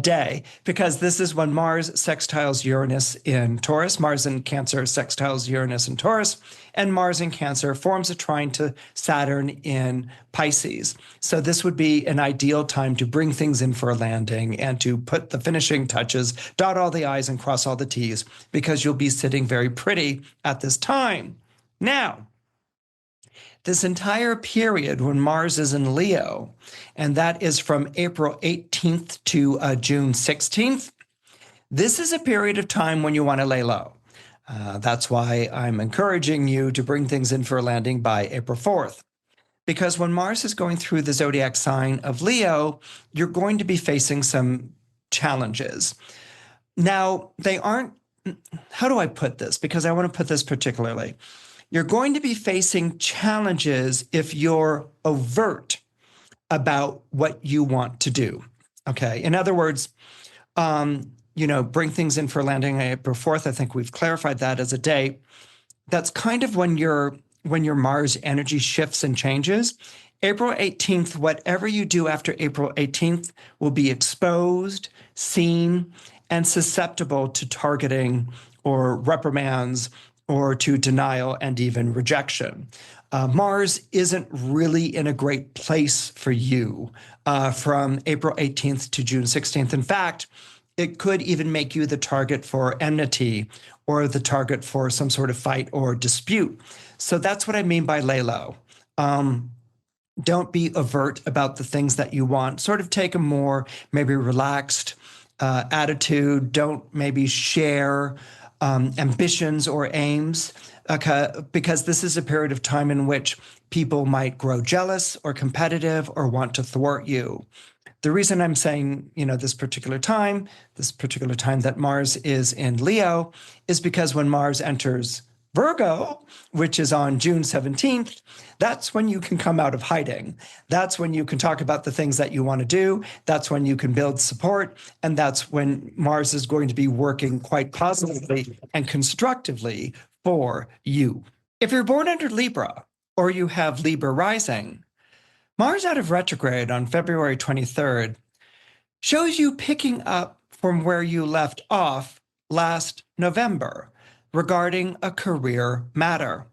day, because this is when Mars sextiles Uranus in Taurus. Mars in Cancer sextiles Uranus in Taurus, and Mars in Cancer forms a trine to Saturn in Pisces. So this would be an ideal time to bring things in for a landing and to put the finishing touches, dot all the I's and cross all the T's, because you'll be sitting very pretty at this time. Now, this entire period when Mars is in Leo, and that is from April 18th to June 16th, this is a period of time when you want to lay low. That's why I'm encouraging you to bring things in for a landing by April 4th. Because when Mars is going through the zodiac sign of Leo, you're going to be facing some challenges. Now, they aren't, how do I put this? Because I want to put this particularly. You're going to be facing challenges if you're overt about what you want to do. Okay. In other words, bring things in for landing on April 4th. I think we've clarified that as a date. That's kind of when your Mars energy shifts and changes. April 18th, whatever you do after April 18th will be exposed, seen, and susceptible to targeting or reprimands or to denial and even rejection. Mars isn't really in a great place for you from April 18th to June 16th. In fact, it could even make you the target for enmity or the target for some sort of fight or dispute. So that's what I mean by lay low. Don't be overt about the things that you want. Sort of take a more maybe relaxed attitude. Don't maybe share ambitions or aims, because this is a period of time in which people might grow jealous or competitive or want to thwart you. The reason I'm saying, this particular time that Mars is in Leo, is because when Mars enters Virgo, which is on June 17th, that's when you can come out of hiding. That's when you can talk about the things that you want to do. That's when you can build support. And that's when Mars is going to be working quite positively and constructively for you. If you're born under Libra or you have Libra rising, Mars out of retrograde on February 23rd shows you picking up from where you left off last November regarding a career matter.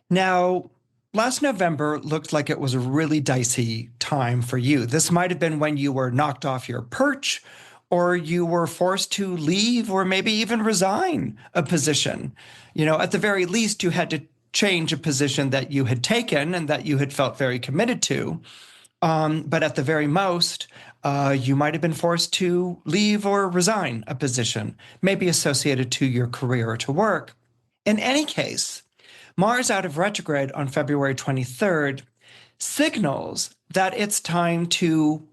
Now, last November looked like it was a really dicey time for you. This might have been when you were knocked off your perch, or you were forced to leave or maybe even resign a position. At the very least, you had to change a position that you had taken and that you had felt very committed to. But at the very most, you might have been forced to leave or resign a position, maybe associated to your career or to work. In any case, Mars out of retrograde on February 23rd signals that it's time to,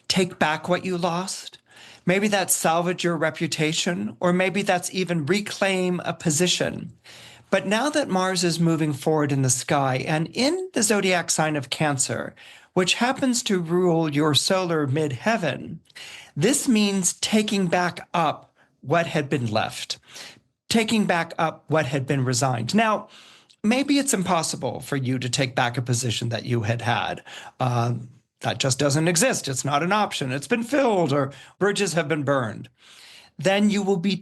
take back what you lost. Maybe that's salvage your reputation, or maybe that's even reclaim a position. But now that Mars is moving forward in the sky and in the zodiac sign of Cancer, which happens to rule your solar midheaven, this means taking back up what had been left, taking back up what had been resigned. Now, maybe it's impossible for you to take back a position that you had had. That just doesn't exist. It's not an option. It's been filled or bridges have been burned. Then you will be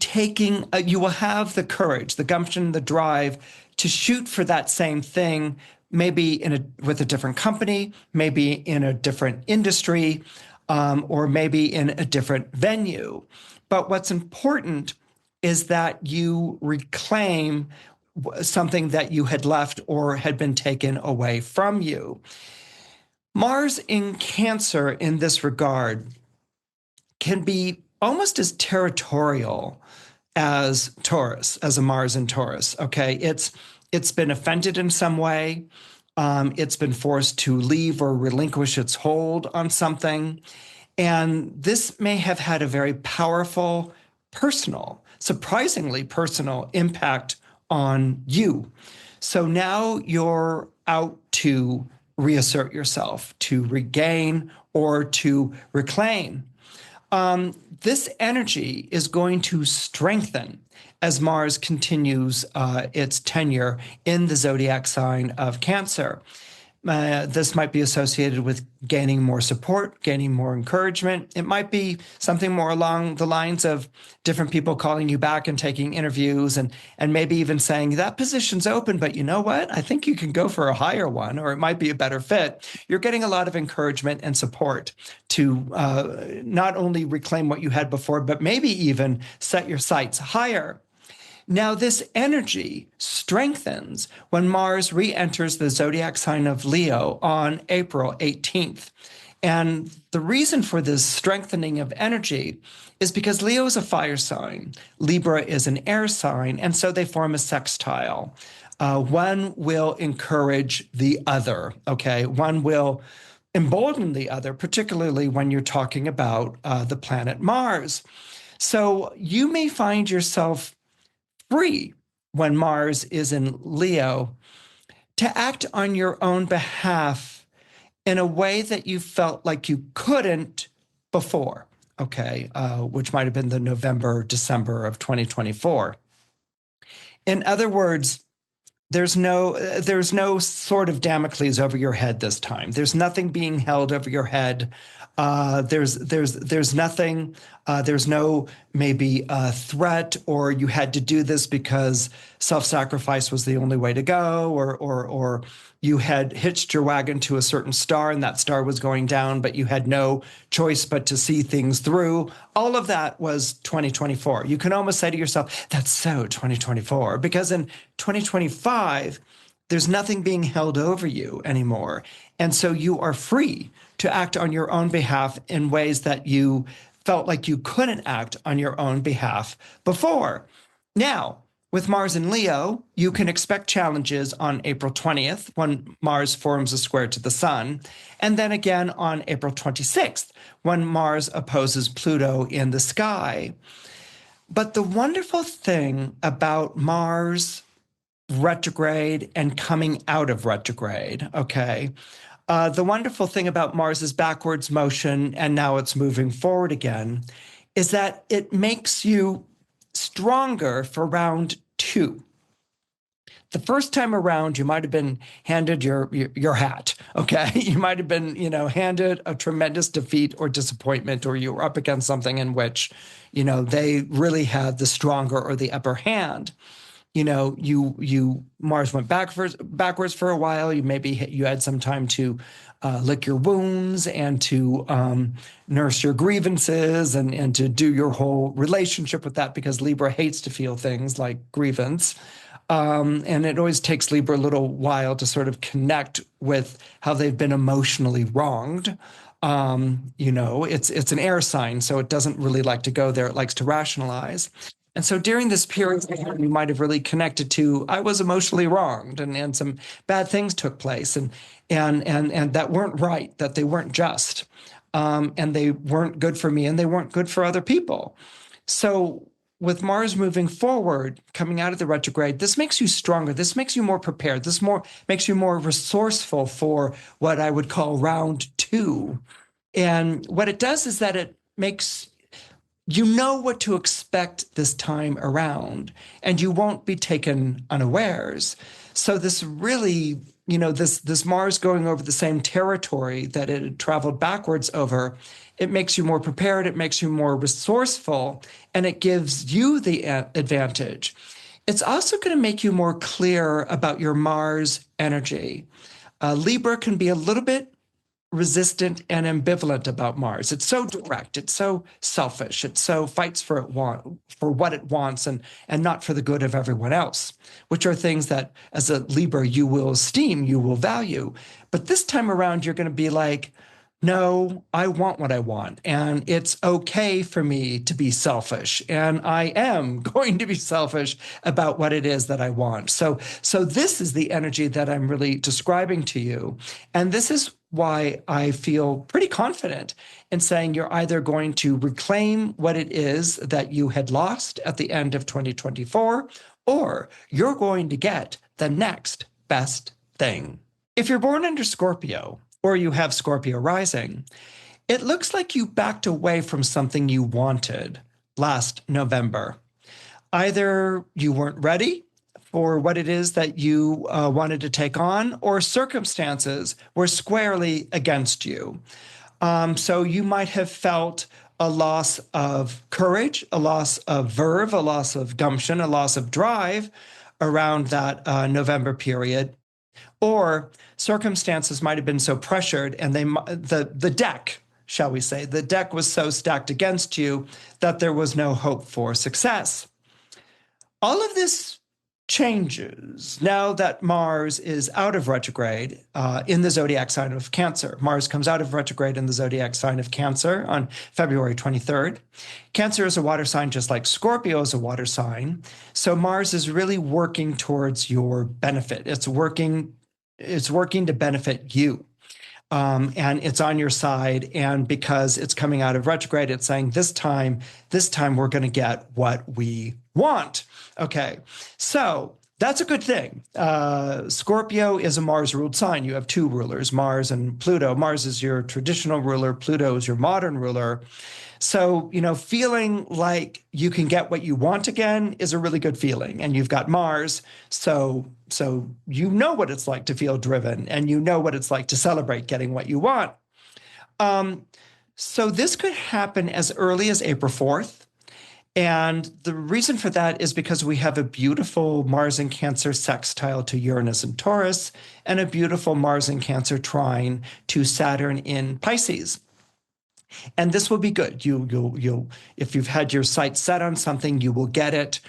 you will have the courage, the gumption, the drive to shoot for that same thing, maybe with a different company, maybe in a different industry, or maybe in a different venue. But what's important is that you reclaim something that you had left or had been taken away from you. Mars in Cancer in this regard can be almost as territorial as Taurus, as a Mars in Taurus, okay? It's been offended in some way. It's been forced to leave or relinquish its hold on something. And this may have had a very powerful, personal, surprisingly personal impact on you. So now you're out to reassert yourself, to regain or to reclaim. This energy is going to strengthen as Mars continues its tenure in the zodiac sign of Cancer. This might be associated with gaining more support, gaining more encouragement. It might be something more along the lines of different people calling you back and taking interviews and maybe even saying, that position's open, but you know what? I think you can go for a higher one, or it might be a better fit. You're getting a lot of encouragement and support to not only reclaim what you had before, but maybe even set your sights higher. Now, this energy strengthens when Mars re-enters the zodiac sign of Leo on April 18th. And the reason for this strengthening of energy is because Leo is a fire sign, Libra is an air sign, and so they form a sextile. One will encourage the other, okay? One will embolden the other, particularly when you're talking about the planet Mars. So you may find yourself free when Mars is in Leo to act on your own behalf in a way that you felt like you couldn't before, okay, which might have been the November, December of 2024. In other words, there's no sort of Damocles over your head this time. There's nothing being held over your head. There's nothing. There's no maybe threat, or you had to do this because self-sacrifice was the only way to go, or you had hitched your wagon to a certain star and that star was going down, but you had no choice but to see things through. All of that was 2024. You can almost say to yourself, that's so 2024, because in 2025, there's nothing being held over you anymore. And so you are free to act on your own behalf in ways that you felt like you couldn't act on your own behalf before. Now, with Mars in Leo, you can expect challenges on April 20th when Mars forms a square to the Sun, and then again on April 26th when Mars opposes Pluto in the sky. But the wonderful thing about Mars retrograde and coming out of retrograde, okay? The wonderful thing about Mars's backwards motion, and now it's moving forward again, is that it makes you stronger for round two. The first time around, you might have been handed your hat, okay? You might have been, handed a tremendous defeat or disappointment, or you were up against something in which, they really had the stronger or the upper hand. Mars went backwards for a while. You had some time to lick your wounds and to nurse your grievances and to do your whole relationship with that, because Libra hates to feel things like grievance. And it always takes Libra a little while to sort of connect with how they've been emotionally wronged. It's an air sign, so it doesn't really like to go there. It likes to rationalize. And so during this period, you might have really connected to, I was emotionally wronged, and some bad things took place, and that weren't right, that they weren't just, and they weren't good for me, and they weren't good for other people. So with Mars moving forward, coming out of the retrograde, this makes you stronger. This makes you more prepared. This makes you more resourceful for what I would call round two. And what it does is that it makes you know what to expect this time around, and you won't be taken unawares. So this really, this Mars going over the same territory that it had traveled backwards over, it makes you more prepared, it makes you more resourceful, and it gives you the advantage. It's also going to make you more clear about your Mars energy. Libra can be a little bit resistant and ambivalent about Mars. It's so direct, it's so selfish, it so fights for what it wants and not for the good of everyone else, which are things that as a Libra you will esteem, you will value. But this time around, you're going to be like, no, I want what I want, and it's okay for me to be selfish, and I am going to be selfish about what it is that I want. So this is the energy that I'm really describing to you, and this is why I feel pretty confident in saying you're either going to reclaim what it is that you had lost at the end of 2024, or you're going to get the next best thing. If you're born under Scorpio, or you have Scorpio rising, it looks like you backed away from something you wanted last November. Either you weren't ready for what it is that you wanted to take on, or circumstances were squarely against you. So you might have felt a loss of courage, a loss of verve, a loss of gumption, a loss of drive around that November period. Or circumstances might have been so pressured, and the deck, shall we say, the deck was so stacked against you that there was no hope for success. All of this changes now that Mars is out of retrograde in the zodiac sign of Cancer. Mars comes out of retrograde in the zodiac sign of Cancer on February 23rd. Cancer is a water sign just like Scorpio is a water sign. So Mars is really working towards your benefit. It's working to benefit you. And it's on your side. And because it's coming out of retrograde, it's saying this time we're going to get what we want. Okay, so that's a good thing. Scorpio is a Mars-ruled sign. You have two rulers, Mars and Pluto. Mars is your traditional ruler. Pluto is your modern ruler. So, feeling like you can get what you want again is a really good feeling. And you've got Mars. So you know what it's like to feel driven, and you know what it's like to celebrate getting what you want. So this could happen as early as April 4th. And the reason for that is because we have a beautiful Mars in Cancer sextile to Uranus and Taurus, and a beautiful Mars in Cancer trine to Saturn in Pisces. And this will be good. You'll if you've had your sights set on something, you will get it.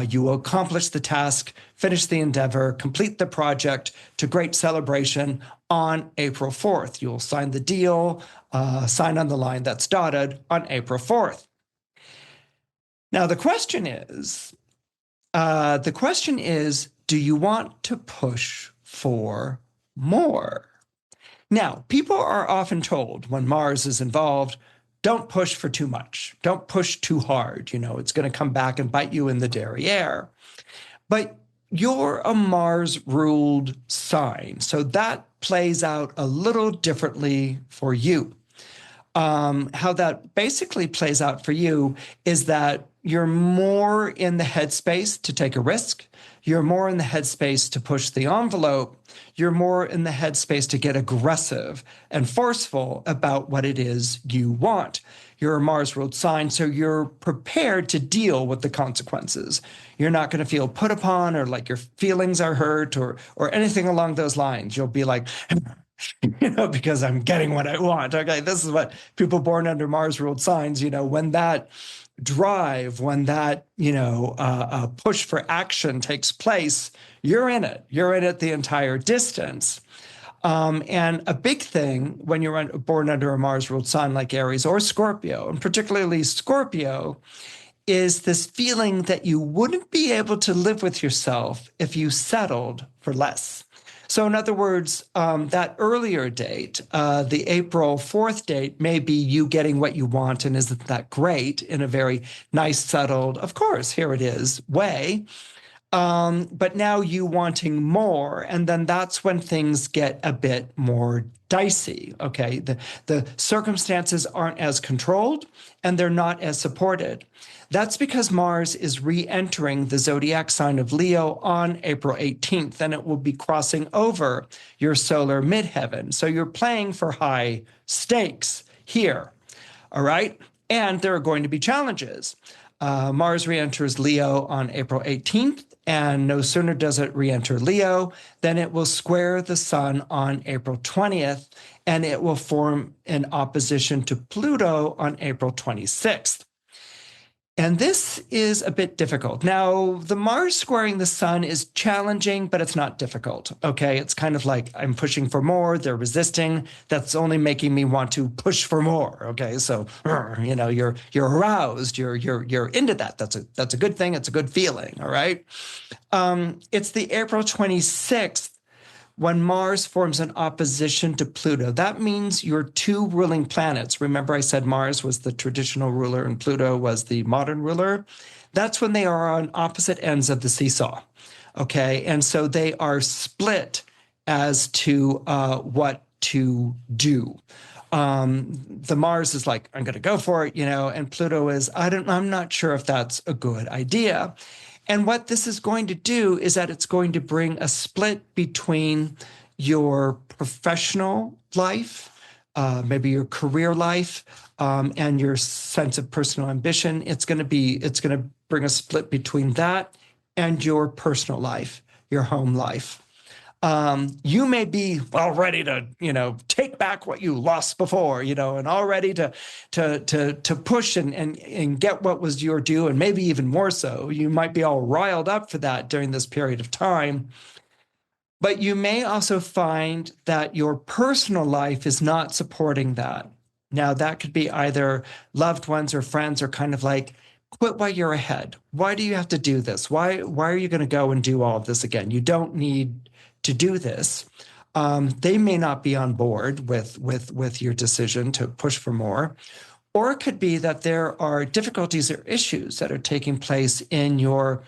You will accomplish the task, finish the endeavor, complete the project to great celebration on April 4th. You'll sign the deal, sign on the line that's dotted on April 4th. Now, the question is, do you want to push for more? Now, people are often told when Mars is involved, don't push for too much. Don't push too hard. It's going to come back and bite you in the derriere. But you're a Mars-ruled sign, so that plays out a little differently for you. How that basically plays out for you is that you're more in the headspace to take a risk. You're more in the headspace to push the envelope. You're more in the headspace to get aggressive and forceful about what it is you want. You're a Mars-ruled sign, so you're prepared to deal with the consequences. You're not going to feel put upon or like your feelings are hurt or anything along those lines. You'll be like, because I'm getting what I want. Okay, this is what people born under Mars-ruled signs, when that drive, when that, push for action takes place, you're in it. You're in it the entire distance. And a big thing when you're born under a Mars-ruled sign like Aries or Scorpio, and particularly Scorpio, is this feeling that you wouldn't be able to live with yourself if you settled for less. So in other words, that earlier date, the April 4th date, may be you getting what you want, and isn't that great in a very nice, settled, of course, here it is, way. But now you wanting more, and then that's when things get a bit more dicey, okay? The circumstances aren't as controlled, and they're not as supported. That's because Mars is re-entering the zodiac sign of Leo on April 18th, and it will be crossing over your solar midheaven. So you're playing for high stakes here, all right? And there are going to be challenges. Mars re-enters Leo on April 18th, and no sooner does it re-enter Leo than it will square the sun on April 20th, and it will form an opposition to Pluto on April 26th. And this is a bit difficult. Now, the Mars squaring the sun is challenging, but it's not difficult, okay? It's kind of like I'm pushing for more, they're resisting. That's only making me want to push for more, okay? So, you're aroused, you're into that. That's a good thing, it's a good feeling, all right? It's the April 26th when Mars forms an opposition to Pluto, that means your two ruling planets. Remember, I said Mars was the traditional ruler and Pluto was the modern ruler. That's when they are on opposite ends of the seesaw. Okay. And so they are split as to what to do. The Mars is like, I'm going to go for it, and Pluto is, I'm not sure if that's a good idea. And what this is going to do is that it's going to bring a split between your professional life, maybe your career life, and your sense of personal ambition. It's going to bring a split between that and your personal life, your home life. You may be all ready to, take back what you lost before, and all ready to push and get what was your due, and maybe even more so. You might be all riled up for that during this period of time. But you may also find that your personal life is not supporting that. Now, that could be either loved ones or friends are kind of like, quit while you're ahead. Why do you have to do this? Why are you going to go and do all of this again? You don't need to do this. They may not be on board with your decision to push for more. Or it could be that there are difficulties or issues that are taking place in your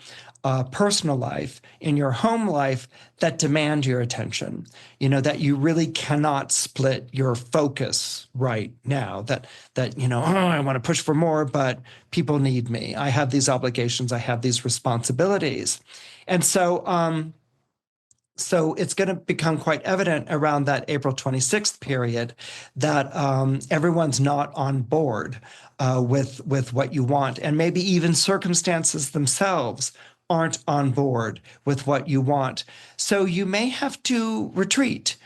personal life, in your home life, that demand your attention, that you really cannot split your focus right now, that I want to push for more, but people need me. I have these obligations. I have these responsibilities. And so it's going to become quite evident around that April 26th period that everyone's not on board with what you want. And maybe even circumstances themselves aren't on board with what you want. So you may have to retreat.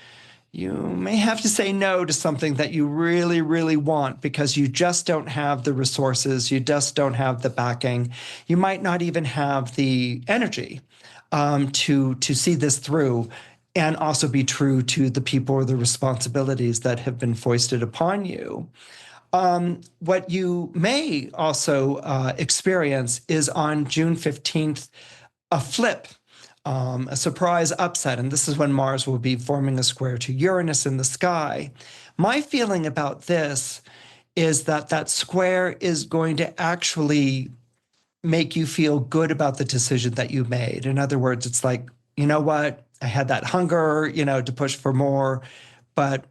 You may have to say no to something that you really, really want because you just don't have the resources. You just don't have the backing. You might not even have the energy to see this through and also be true to the people or the responsibilities that have been foisted upon you. What you may also experience is on June 15th, a flip, a surprise upset. And this is when Mars will be forming a square to Uranus in the sky. My feeling about this is that that square is going to actually make you feel good about the decision that you made. In other words, it's like, you know what? I had that hunger, to push for more, but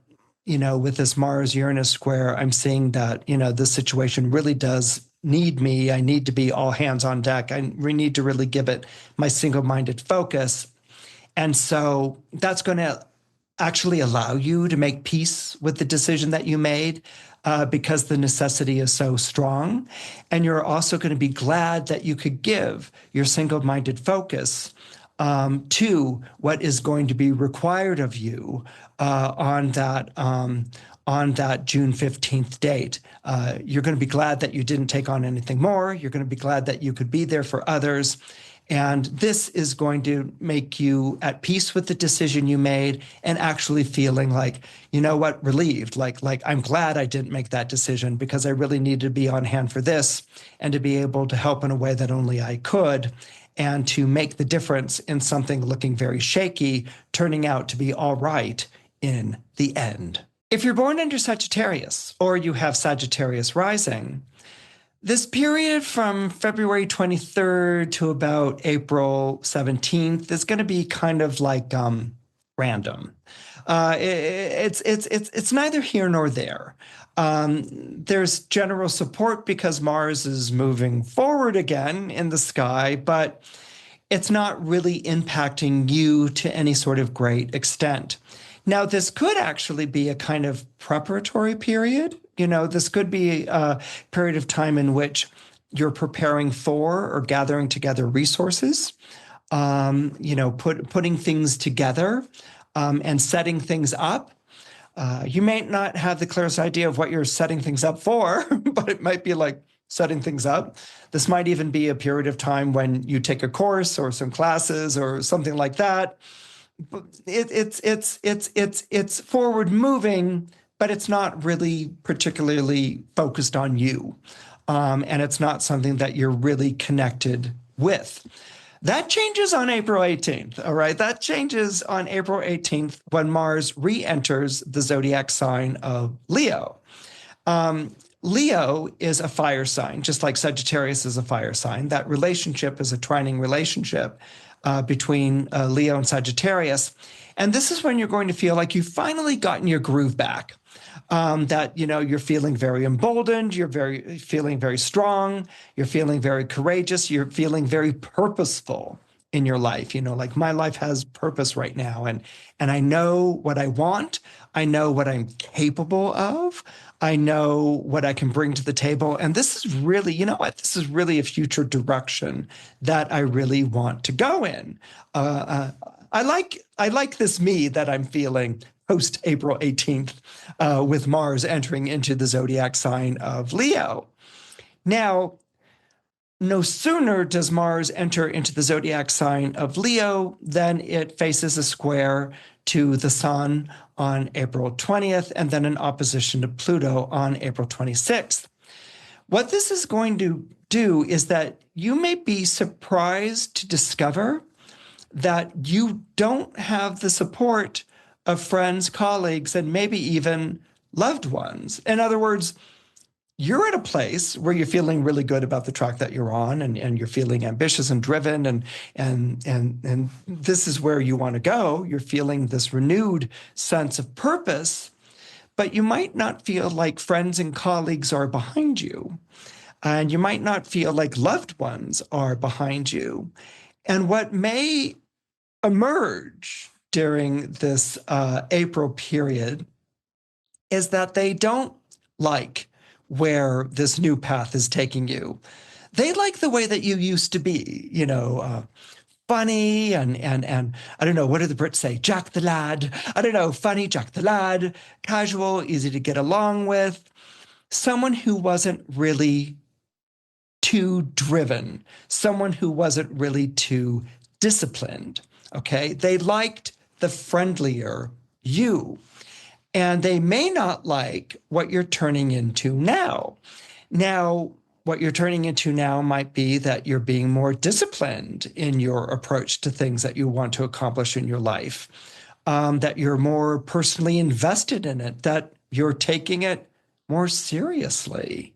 with this Mars-Uranus square, I'm seeing that, this situation really does need me. I need to be all hands on deck. I need to really give it my single-minded focus. And so that's going to actually allow you to make peace with the decision that you made because the necessity is so strong. And you're also going to be glad that you could give your single-minded focus to what is going to be required of you on that June 15th date. You're going to be glad that you didn't take on anything more. You're going to be glad that you could be there for others. And this is going to make you at peace with the decision you made and actually feeling like, relieved, like I'm glad I didn't make that decision because I really needed to be on hand for this and to be able to help in a way that only I could. And to make the difference in something looking very shaky, turning out to be all right in the end. If you're born under Sagittarius or you have Sagittarius rising, this period from February 23rd to about April 17th is going to be kind of like random. It's neither here nor there. There's general support because Mars is moving forward again in the sky, but it's not really impacting you to any sort of great extent. Now, this could actually be a kind of preparatory period. This could be a period of time in which you're preparing for or gathering together resources, putting things together and setting things up. You may not have the clearest idea of what you're setting things up for, but it might be like setting things up. This might even be a period of time when you take a course or some classes or something like that. It's forward moving, but it's not really particularly focused on you. And it's not something that you're really connected with. That changes on April 18th, all right? That changes on April 18th when Mars re-enters the zodiac sign of Leo. Leo is a fire sign, just like Sagittarius is a fire sign. That relationship is a trining relationship between Leo and Sagittarius. And this is when you're going to feel like you've finally gotten your groove back. That, you know, you're feeling very emboldened, you're feeling very strong, you're feeling very courageous, you're feeling very purposeful in your life. You know, like my life has purpose right now, and I know what I want, I know what I'm capable of, I know what I can bring to the table, and this is really, you know what, this is really a future direction that I really want to go in. I like this me that I'm feeling post April 18th with Mars entering into the zodiac sign of Leo. Now, no sooner does Mars enter into the zodiac sign of Leo than it faces a square to the Sun on April 20th and then an opposition to Pluto on April 26th. What this is going to do is that you may be surprised to discover that you don't have the support of friends, colleagues, and maybe even loved ones. In other words, you're at a place where you're feeling really good about the track that you're on, and you're feeling ambitious and driven, and this is where you want to go. You're feeling this renewed sense of purpose, but you might not feel like friends and colleagues are behind you, and you might not feel like loved ones are behind you. And what may emerge during this April period is that they don't like where this new path is taking you. They like the way that you used to be, you know, funny and I don't know, what do the Brits say? Jack the lad. I don't know, funny, Jack the lad, casual, easy to get along with. Someone who wasn't really too driven, someone who wasn't really too disciplined, okay? They liked the friendlier you. And they may not like what you're turning into now. Now, what you're turning into now might be that you're being more disciplined in your approach to things that you want to accomplish in your life, that you're more personally invested in it, that you're taking it more seriously.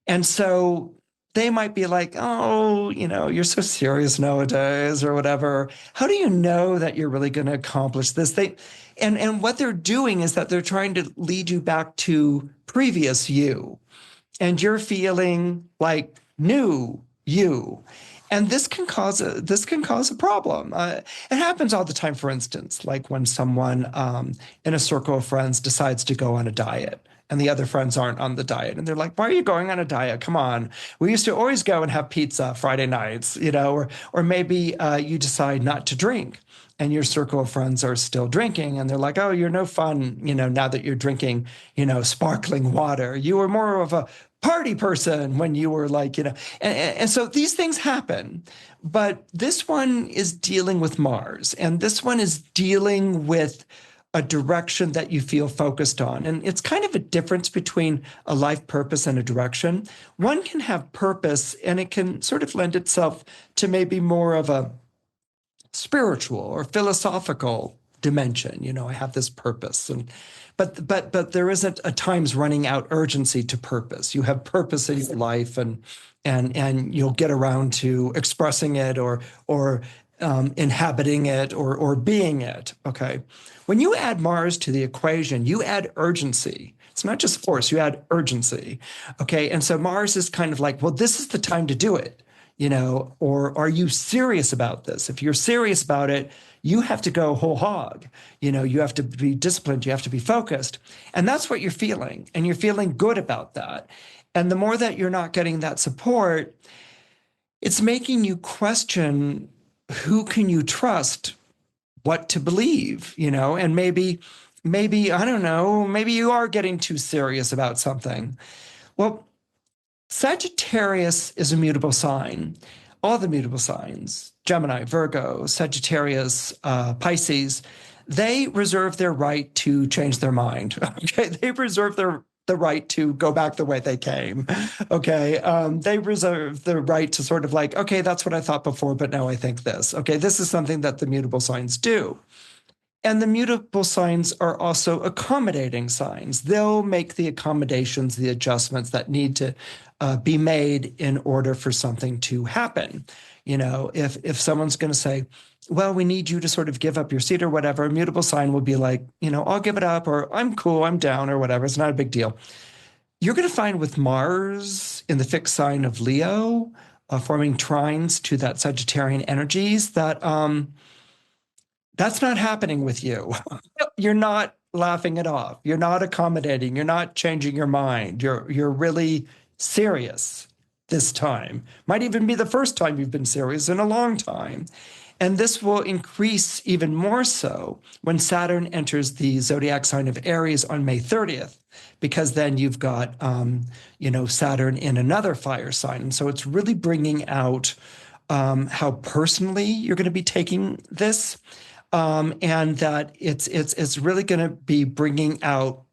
And so they might be like, oh, you know, you're so serious nowadays or whatever. How do you know that you're really going to accomplish this? And what they're doing is that they're trying to lead you back to previous you. And you're feeling like new you. And this can cause a problem. It happens all the time, for instance, like when someone in a circle of friends decides to go on a diet and the other friends aren't on the diet. And they're like, why are you going on a diet? Come on. We used to always go and have pizza Friday nights, you know, or maybe you decide not to drink and your circle of friends are still drinking. And they're like, oh, you're no fun, you know, now that you're drinking, you know, sparkling water. You were more of a party person when you were like, you know, and so these things happen. But this one is dealing with Mars, and this one is dealing with a direction that you feel focused on. And it's kind of a difference between a life purpose and a direction. One can have purpose, and it can sort of lend itself to maybe more of a spiritual or philosophical dimension. You know, I have this purpose, but there isn't a times running out urgency to purpose. You have purpose in your life, and you'll get around to expressing it or inhabiting it or being it. Okay, when you add Mars to the equation, you add urgency. It's not just force; you add urgency. Okay, and so Mars is kind of like, well, this is the time to do it. You know, or are you serious about this? If you're serious about it, you have to go whole hog. You know, you have to be disciplined, you have to be focused. And that's what you're feeling. And you're feeling good about that. And the more that you're not getting that support, it's making you question who can you trust, what to believe, you know, and maybe, I don't know, maybe you are getting too serious about something. Well, Sagittarius is a mutable sign. All the mutable signs, Gemini, Virgo, Sagittarius, Pisces, they reserve their right to change their mind. Okay, they reserve the right to go back the way they came. Okay. They reserve the right to sort of like, okay, that's what I thought before, but now I think this. Okay. This is something that the mutable signs do. And the mutable signs are also accommodating signs. They'll make the accommodations, the adjustments that need to be made in order for something to happen. You know, if someone's going to say, well, we need you to sort of give up your seat or whatever, a mutable sign will be like, you know, I'll give it up, or I'm cool, I'm down, or whatever. It's not a big deal. You're going to find with Mars in the fixed sign of Leo, forming trines to that Sagittarian energies, that that's not happening with you. You're not laughing it off. You're not accommodating. You're not changing your mind. You're really serious this time. Might even be the first time you've been serious in a long time. And this will increase even more so when Saturn enters the zodiac sign of Aries on May 30th, because then you've got, Saturn in another fire sign. And so it's really bringing out how personally you're going to be taking this. And that it's really going to be bringing out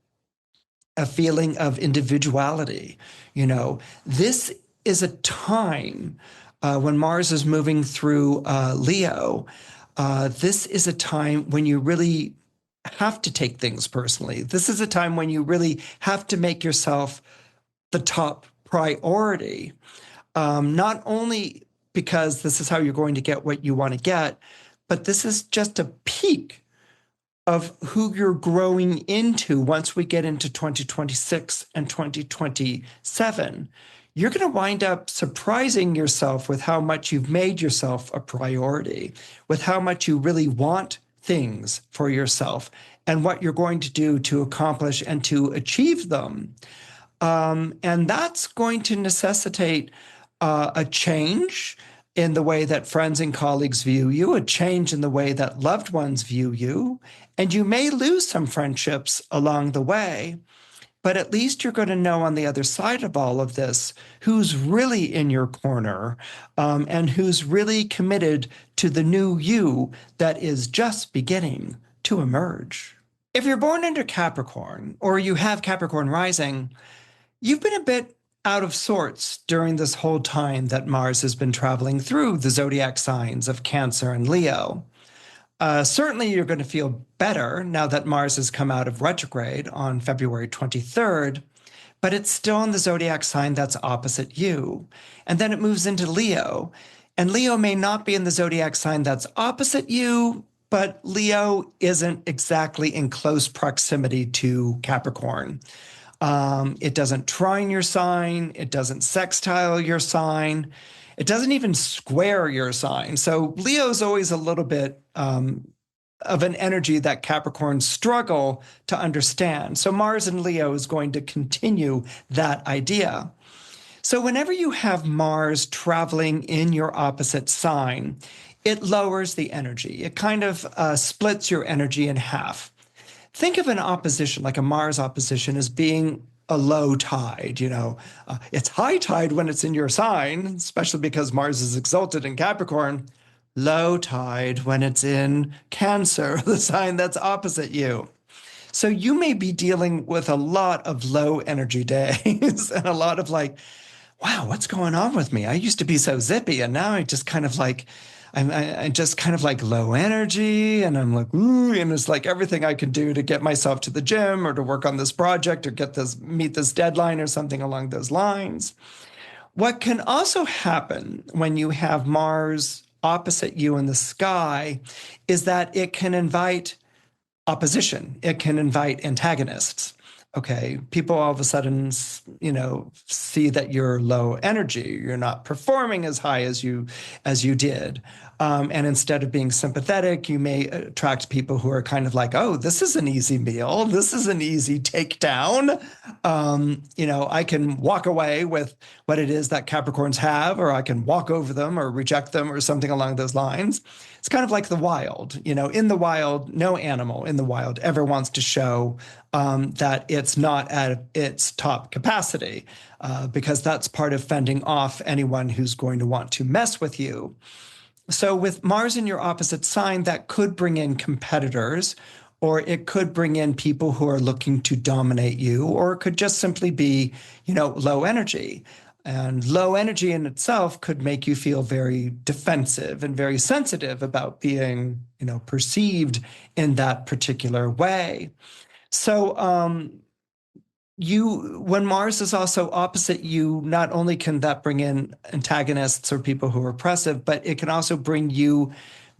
a feeling of individuality. You know, this is a time when Mars is moving through Leo. This is a time when you really have to take things personally. This is a time when you really have to make yourself the top priority, not only because this is how you're going to get what you want to get, but this is just a peak of who you're growing into once we get into 2026 and 2027. You're going to wind up surprising yourself with how much you've made yourself a priority, with how much you really want things for yourself and what you're going to do to accomplish and to achieve them. And that's going to necessitate a change in the way that friends and colleagues view you, a change in the way that loved ones view you, and you may lose some friendships along the way, but at least you're going to know on the other side of all of this who's really in your corner, and who's really committed to the new you that is just beginning to emerge. If you're born under Capricorn, or you have Capricorn rising, you've been a bit out of sorts during this whole time that Mars has been traveling through the zodiac signs of Cancer and Leo. Certainly you're going to feel better now that Mars has come out of retrograde on February 23rd, but it's still in the zodiac sign that's opposite you. And then it moves into Leo, and Leo may not be in the zodiac sign that's opposite you, but Leo isn't exactly in close proximity to Capricorn. It doesn't trine your sign. It doesn't sextile your sign. It doesn't even square your sign. So Leo's always a little bit of an energy that Capricorns struggle to understand. So Mars in Leo is going to continue that idea. So whenever you have Mars traveling in your opposite sign, it lowers the energy. It kind of splits your energy in half. Think of an opposition, like a Mars opposition, as being a low tide. It's high tide when it's in your sign, especially because Mars is exalted in Capricorn. Low tide when it's in Cancer, the sign that's opposite you. So you may be dealing with a lot of low energy days and a lot of like, wow, what's going on with me? I used to be so zippy, and now I just kind of like, I'm just kind of like low energy, and I'm like, ooh, and it's like everything I can do to get myself to the gym or to work on this project or meet this deadline or something along those lines. What can also happen when you have Mars opposite you in the sky is that it can invite opposition. It can invite antagonists. Okay, people all of a sudden, see that you're low energy. You're not performing as high as you did. And instead of being sympathetic, you may attract people who are kind of like, oh, this is an easy meal. This is an easy takedown. I can walk away with what it is that Capricorns have, or I can walk over them or reject them or something along those lines. It's kind of like the wild. In the wild, no animal in the wild ever wants to show that it's not at its top capacity, because that's part of fending off anyone who's going to want to mess with you. So with Mars in your opposite sign, that could bring in competitors or it could bring in people who are looking to dominate you, or it could just simply be, low energy. And low energy in itself could make you feel very defensive and very sensitive about being, perceived in that particular way. So, when Mars is also opposite you, not only can that bring in antagonists or people who are oppressive, but it can also bring you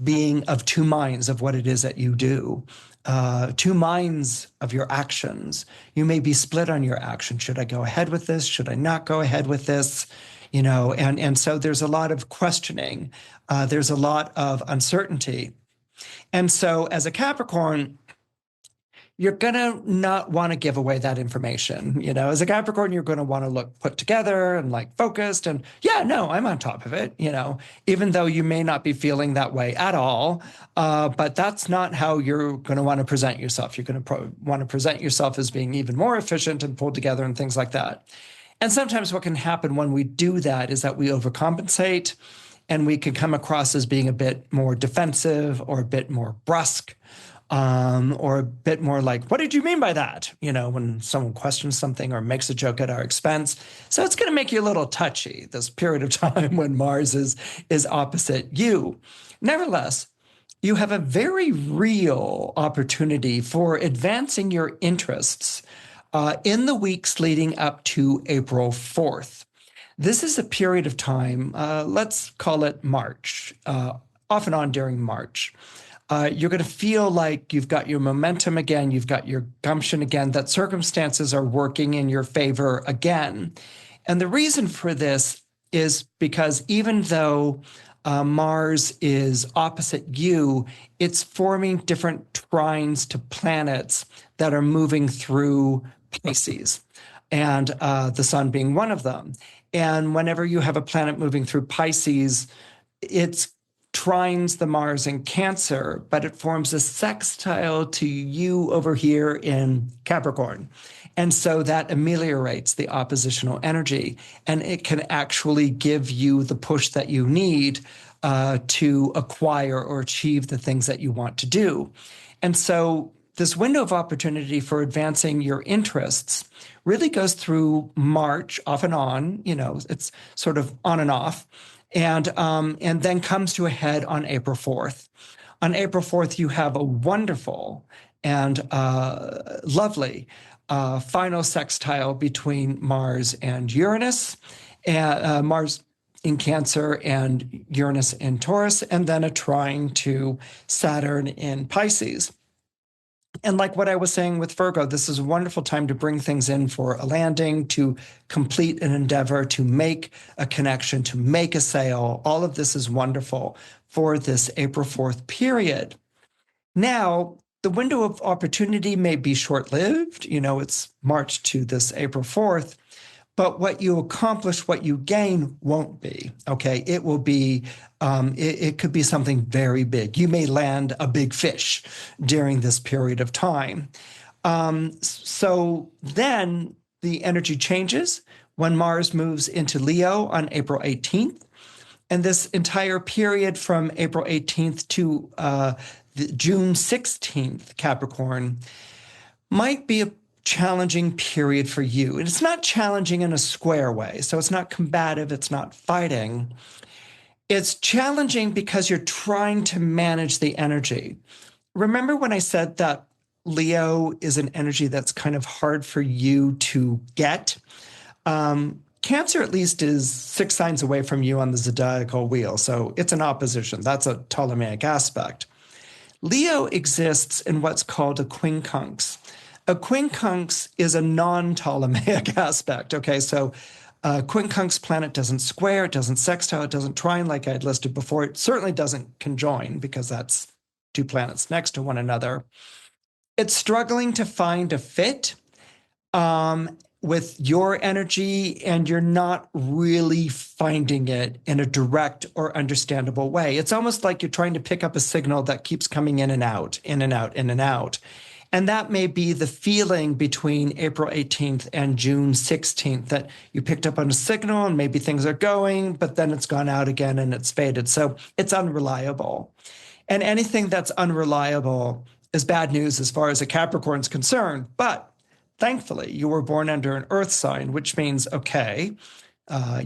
being of two minds of what it is that you do, two minds of your actions. You may be split on your action. Should I go ahead with this? Should I not go ahead with this? And so there's a lot of questioning. There's a lot of uncertainty. And so as a Capricorn, you're going to not want to give away that information. As a Capricorn, you're going to want to look put together and focused and I'm on top of it, even though you may not be feeling that way at all. But that's not how you're going to want to present yourself. You're going to want to present yourself as being even more efficient and pulled together and things like that. And sometimes what can happen when we do that is that we overcompensate and we can come across as being a bit more defensive or a bit more brusque. Or a bit more like, what did you mean by that? When someone questions something or makes a joke at our expense. So it's going to make you a little touchy, this period of time when Mars is opposite you. Nevertheless, you have a very real opportunity for advancing your interests in the weeks leading up to April 4th. This is a period of time, let's call it March, off and on during March. You're going to feel like you've got your momentum again, you've got your gumption again, that circumstances are working in your favor again. And the reason for this is because even though Mars is opposite you, it's forming different trines to planets that are moving through Pisces, and the sun being one of them. And whenever you have a planet moving through Pisces, it's trines the Mars in Cancer, but it forms a sextile to you over here in Capricorn. And so that ameliorates the oppositional energy, and it can actually give you the push that you need to acquire or achieve the things that you want to do. And so this window of opportunity for advancing your interests really goes through March, off and on, it's sort of on and off. And then comes to a head on April 4th. On April 4th, you have a wonderful and lovely final sextile between Mars and Uranus, Mars in Cancer and Uranus in Taurus, and then a trine to Saturn in Pisces. And like what I was saying with Virgo, this is a wonderful time to bring things in for a landing, to complete an endeavor, to make a connection, to make a sale. All of this is wonderful for this April 4th period. Now, the window of opportunity may be short-lived. It's March to this April 4th. But what you accomplish, what you gain, won't be, okay? It will be, it could be something very big. You may land a big fish during this period of time. So then the energy changes when Mars moves into Leo on April 18th. And this entire period from April 18th to June 16th, Capricorn, might be a challenging period for you. And it's not challenging in a square way. So it's not combative. It's not fighting. It's challenging because you're trying to manage the energy. Remember when I said that Leo is an energy that's kind of hard for you to get? Cancer at least is 6 signs away from you on the zodiacal wheel. So it's an opposition. That's a Ptolemaic aspect. Leo exists in what's called a quincunx. A quincunx is a non-Ptolemaic aspect, okay? So quincunx planet doesn't square, it doesn't sextile, it doesn't trine like I had listed before. It certainly doesn't conjoin because that's 2 planets next to one another. It's struggling to find a fit with your energy, and you're not really finding it in a direct or understandable way. It's almost like you're trying to pick up a signal that keeps coming in and out, in and out, in and out. And that may be the feeling between April 18th and June 16th, that you picked up on a signal and maybe things are going, but then it's gone out again and it's faded. So it's unreliable. And anything that's unreliable is bad news as far as a Capricorn's concerned. But thankfully, you were born under an earth sign, which means, okay,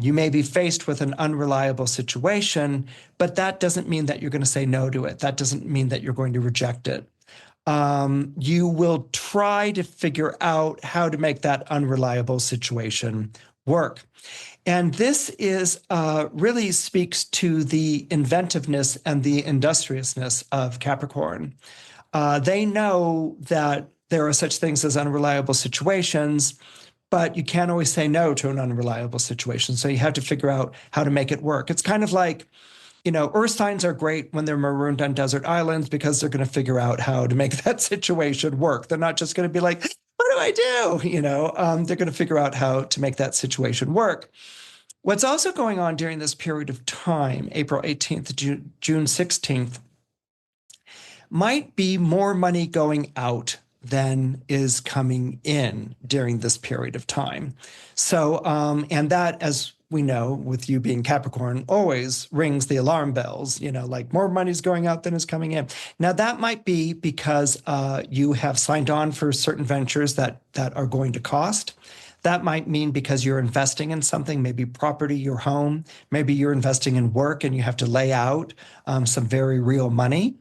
you may be faced with an unreliable situation, but that doesn't mean that you're going to say no to it. That doesn't mean that you're going to reject it. You will try to figure out how to make that unreliable situation work. And this is really speaks to the inventiveness and the industriousness of Capricorn. They know that there are such things as unreliable situations, but you can't always say no to an unreliable situation. So you have to figure out how to make it work. It's kind of like, earth signs are great when they're marooned on desert islands because they're going to figure out how to make that situation work. They're not just going to be like, what do I do? They're going to figure out how to make that situation work. What's also going on during this period of time, April 18th to June 16th, might be more money going out than is coming in during this period of time. So, and that, as we know, with you being Capricorn, always rings the alarm bells, like more money's going out than is coming in. Now, that might be because you have signed on for certain ventures that are going to cost. That might mean because you're investing in something, maybe property, your home. Maybe you're investing in work and you have to lay out some very real money.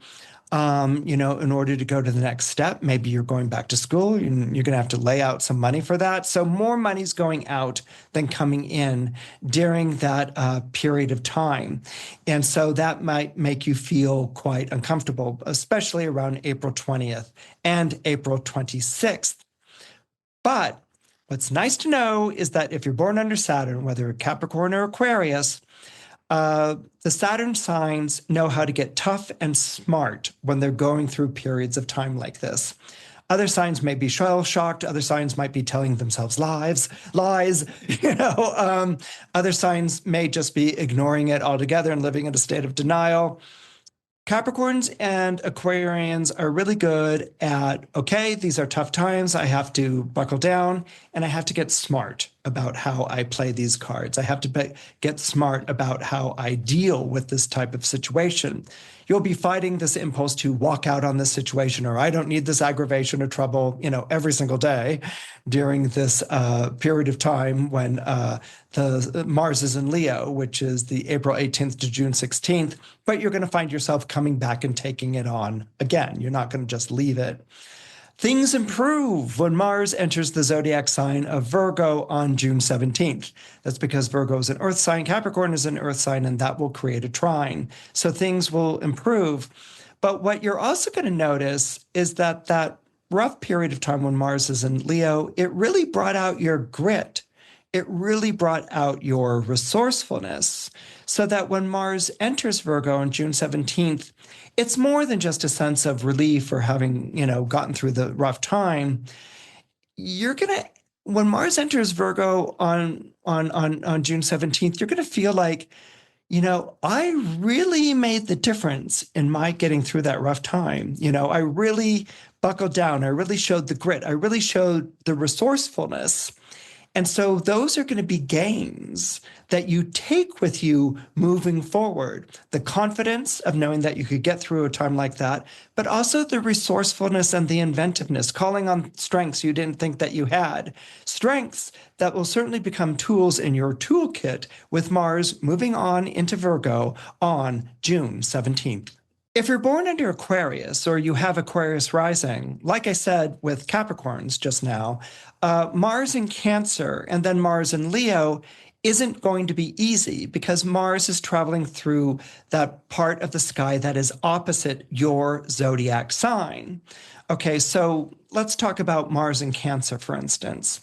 In order to go to the next step. Maybe you're going back to school and you're going to have to lay out some money for that. So more money's going out than coming in during that period of time. And so that might make you feel quite uncomfortable, especially around April 20th and April 26th. But what's nice to know is that if you're born under Saturn, whether Capricorn or Aquarius, the Saturn signs know how to get tough and smart when they're going through periods of time like this. Other signs may be shell-shocked. Other signs might be telling themselves lies. Other signs may just be ignoring it altogether and living in a state of denial. Capricorns and Aquarians are really good at, okay, these are tough times. I have to buckle down and I have to get smart about how I play these cards. I have to get smart about how I deal with this type of situation. You'll be fighting this impulse to walk out on this situation, or I don't need this aggravation or trouble, every single day during this period of time when the Mars is in Leo, which is the April 18th to June 16th, but you're going to find yourself coming back and taking it on again. You're not going to just leave it. Things improve when Mars enters the zodiac sign of Virgo on June 17th. That's because Virgo is an earth sign, Capricorn is an earth sign, and that will create a trine. So things will improve. But what you're also going to notice is that rough period of time when Mars is in Leo, it really brought out your grit. It really brought out your resourcefulness, so that when Mars enters Virgo on June 17th, it's more than just a sense of relief or having, gotten through the rough time. When Mars enters Virgo on June 17th, you're going to feel like, I really made the difference in my getting through that rough time. I really buckled down. I really showed the grit. I really showed the resourcefulness. And so those are going to be gains that you take with you moving forward. The confidence of knowing that you could get through a time like that, but also the resourcefulness and the inventiveness, calling on strengths you didn't think that you had. Strengths that will certainly become tools in your toolkit with Mars moving on into Virgo on June 17th. If you're born under Aquarius or you have Aquarius rising, like I said with Capricorns just now, Mars in Cancer and then Mars in Leo isn't going to be easy because Mars is traveling through that part of the sky that is opposite your zodiac sign. Okay, so let's talk about Mars in Cancer, for instance.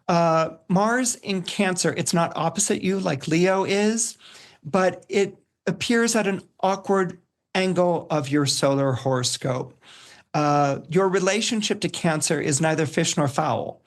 Mars in Cancer, it's not opposite you like Leo is, but it appears at an awkward angle of your solar horoscope. Your relationship to Cancer is neither fish nor fowl.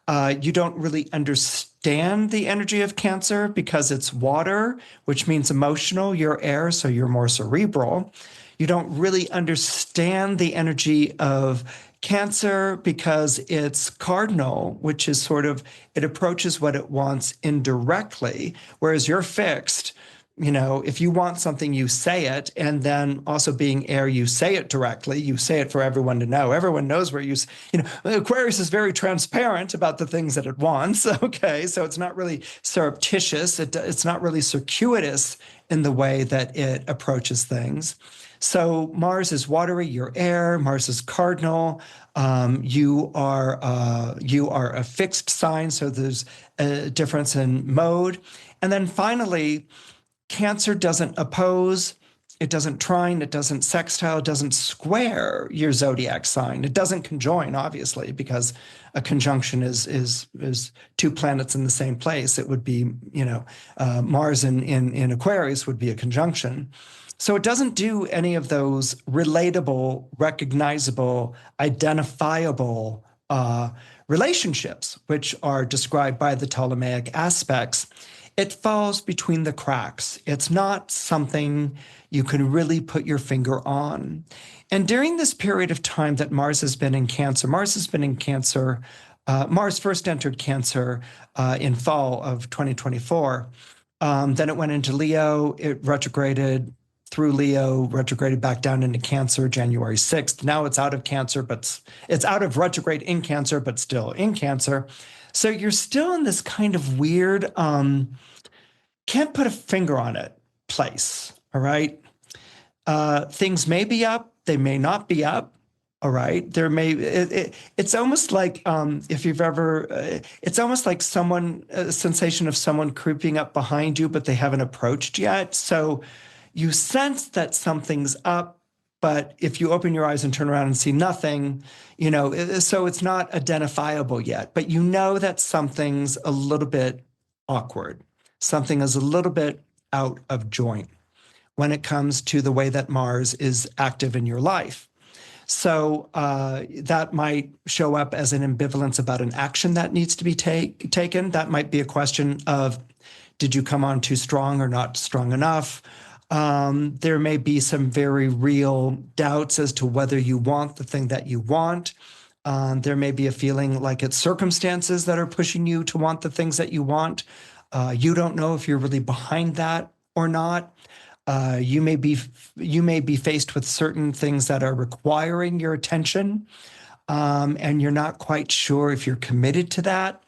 You don't really understand the energy of Cancer because it's water, which means emotional. You're air, so you're more cerebral. You don't really understand the energy of Cancer because it's cardinal, which is it approaches what it wants indirectly, whereas you're fixed. if you want something, you say it. And then also being air, you say it directly. You say it for everyone to know. Everyone knows where Aquarius is very transparent about the things that it wants. Okay. So it's not really surreptitious. It's not really circuitous in the way that it approaches things. So Mars is watery, you're air. Mars is cardinal. You are a fixed sign. So there's a difference in mode. And then finally, Cancer doesn't oppose, it doesn't trine, it doesn't sextile, it doesn't square your zodiac sign. It doesn't conjoin, obviously, because a conjunction is two planets in the same place. It would be, Mars in Aquarius would be a conjunction. So it doesn't do any of those relatable, recognizable, identifiable relationships, which are described by the Ptolemaic aspects. It falls between the cracks. It's not something you can really put your finger on. And during this period of time that Mars has been in Cancer, Mars first entered Cancer in fall of 2024. Then it went into Leo, it retrograded through Leo, retrograded back down into Cancer January 6th. Now it's out of Cancer, but it's out of retrograde in Cancer, but still in Cancer. So you're still in this kind of weird, can't put a finger on it place, all right? Things may be up, they may not be up, all right? It's almost like, if you've ever, it's almost like a sensation of someone creeping up behind you, but they haven't approached yet. So you sense that something's up, but if you open your eyes and turn around and see nothing, so it's not identifiable yet, but you know that something's a little bit awkward. Something is a little bit out of joint when it comes to the way that Mars is active in your life. So that might show up as an ambivalence about an action that needs to be taken. That might be a question of, did you come on too strong or not strong enough? There may be some very real doubts as to whether you want the thing that you want. There may be a feeling like it's circumstances that are pushing you to want the things that you want. You don't know if you're really behind that or not. You may be faced with certain things that are requiring your attention, and you're not quite sure if you're committed to that.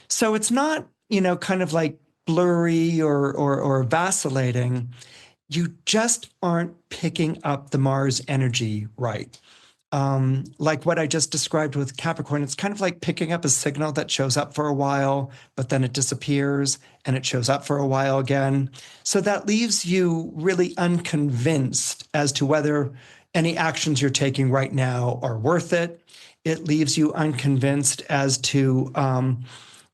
So it's not, kind of like blurry or vacillating. You just aren't picking up the Mars energy right. Like what I just described with Capricorn, it's kind of like picking up a signal that shows up for a while, but then it disappears and it shows up for a while again. So that leaves you really unconvinced as to whether any actions you're taking right now are worth it. It leaves you unconvinced as to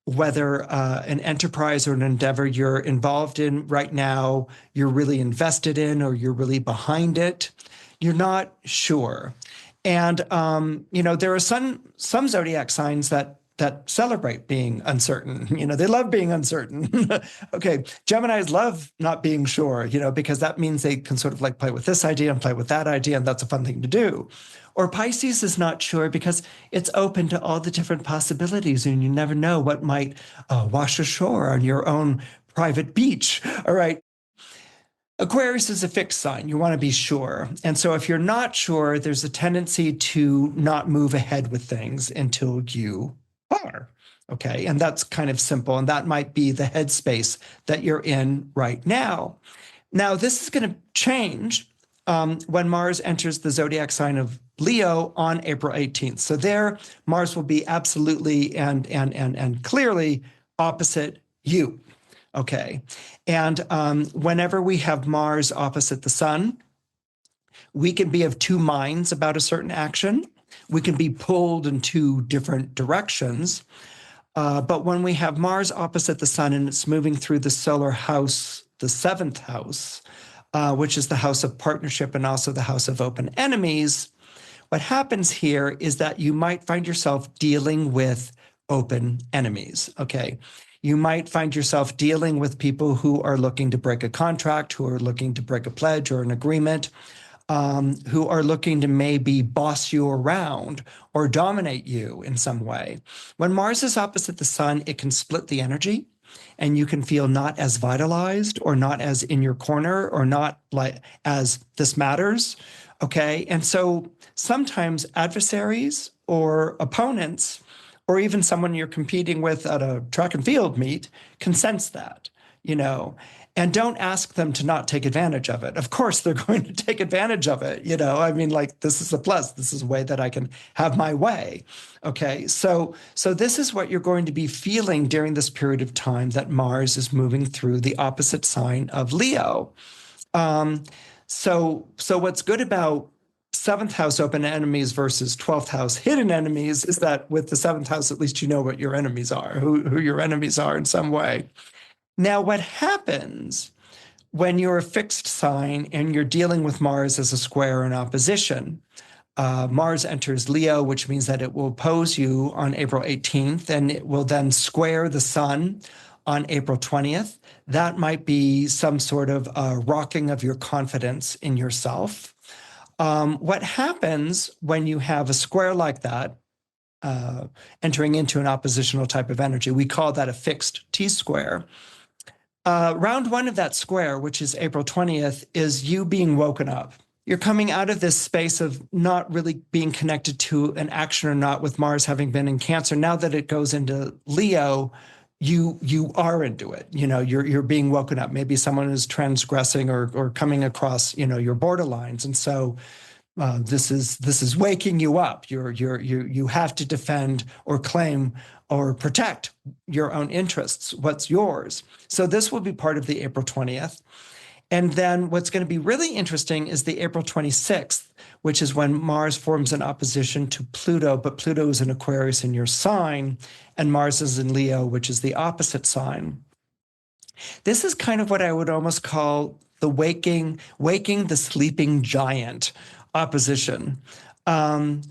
whether an enterprise or an endeavor you're involved in right now, you're really invested in, or you're really behind it. You're not sure. And, there are some zodiac signs that celebrate being uncertain. They love being uncertain. Okay, Geminis love not being sure, because that means they can sort of like play with this idea and play with that idea, and that's a fun thing to do. Or Pisces is not sure because it's open to all the different possibilities, and you never know what might wash ashore on your own private beach. All right. Aquarius is a fixed sign. You want to be sure. And so if you're not sure, there's a tendency to not move ahead with things until you are. Okay. And that's kind of simple. And that might be the headspace that you're in right now. Now, this is going to change when Mars enters the zodiac sign of Leo on April 18th. So there, Mars will be absolutely and clearly opposite you. Okay. And whenever we have Mars opposite the sun, we can be of two minds about a certain action. We can be pulled in two different directions. But when we have Mars opposite the sun and it's moving through the solar house, the seventh house, which is the house of partnership and also the house of open enemies, what happens here is that you might find yourself dealing with open enemies, okay? You might find yourself dealing with people who are looking to break a contract, who are looking to break a pledge or an agreement, who are looking to maybe boss you around or dominate you in some way. When Mars is opposite the sun, it can split the energy. and you can feel not as vitalized or not as in your corner or not like as this matters. Okay. And so sometimes adversaries or opponents, or even someone you're competing with at a track and field meet, can sense that, and don't ask them to not take advantage of it. Of course, they're going to take advantage of it. I mean, like, this is a plus. This is a way that I can have my way. Okay. So this is what you're going to be feeling during this period of time that Mars is moving through the opposite sign of Leo. So what's good about 7th house open enemies versus 12th house hidden enemies is that with the 7th house, at least you know what your enemies are, who your enemies are in some way. Now, what happens when you're a fixed sign and you're dealing with Mars as a square in opposition? Mars enters Leo, which means that it will oppose you on April 18th, and it will then square the sun on April 20th. That might be some sort of rocking of your confidence in yourself. What happens when you have a square like that, entering into an oppositional type of energy, we call that a fixed T-square. Round one of that square, which is April 20th, is you being woken up. You're coming out of this space of not really being connected to an action or not, with Mars having been in Cancer. Now that it goes into Leo, you are into it. You're being woken up. Maybe someone is transgressing or coming across, your borderlines. And so this is waking you up. You have to defend or claim or protect your own interests, what's yours. So this will be part of the April 20th. And then what's going to be really interesting is the April 26th, which is when Mars forms an opposition to Pluto, but Pluto is in Aquarius in your sign, and Mars is in Leo, which is the opposite sign. This is kind of what I would almost call the waking the sleeping giant opposition. The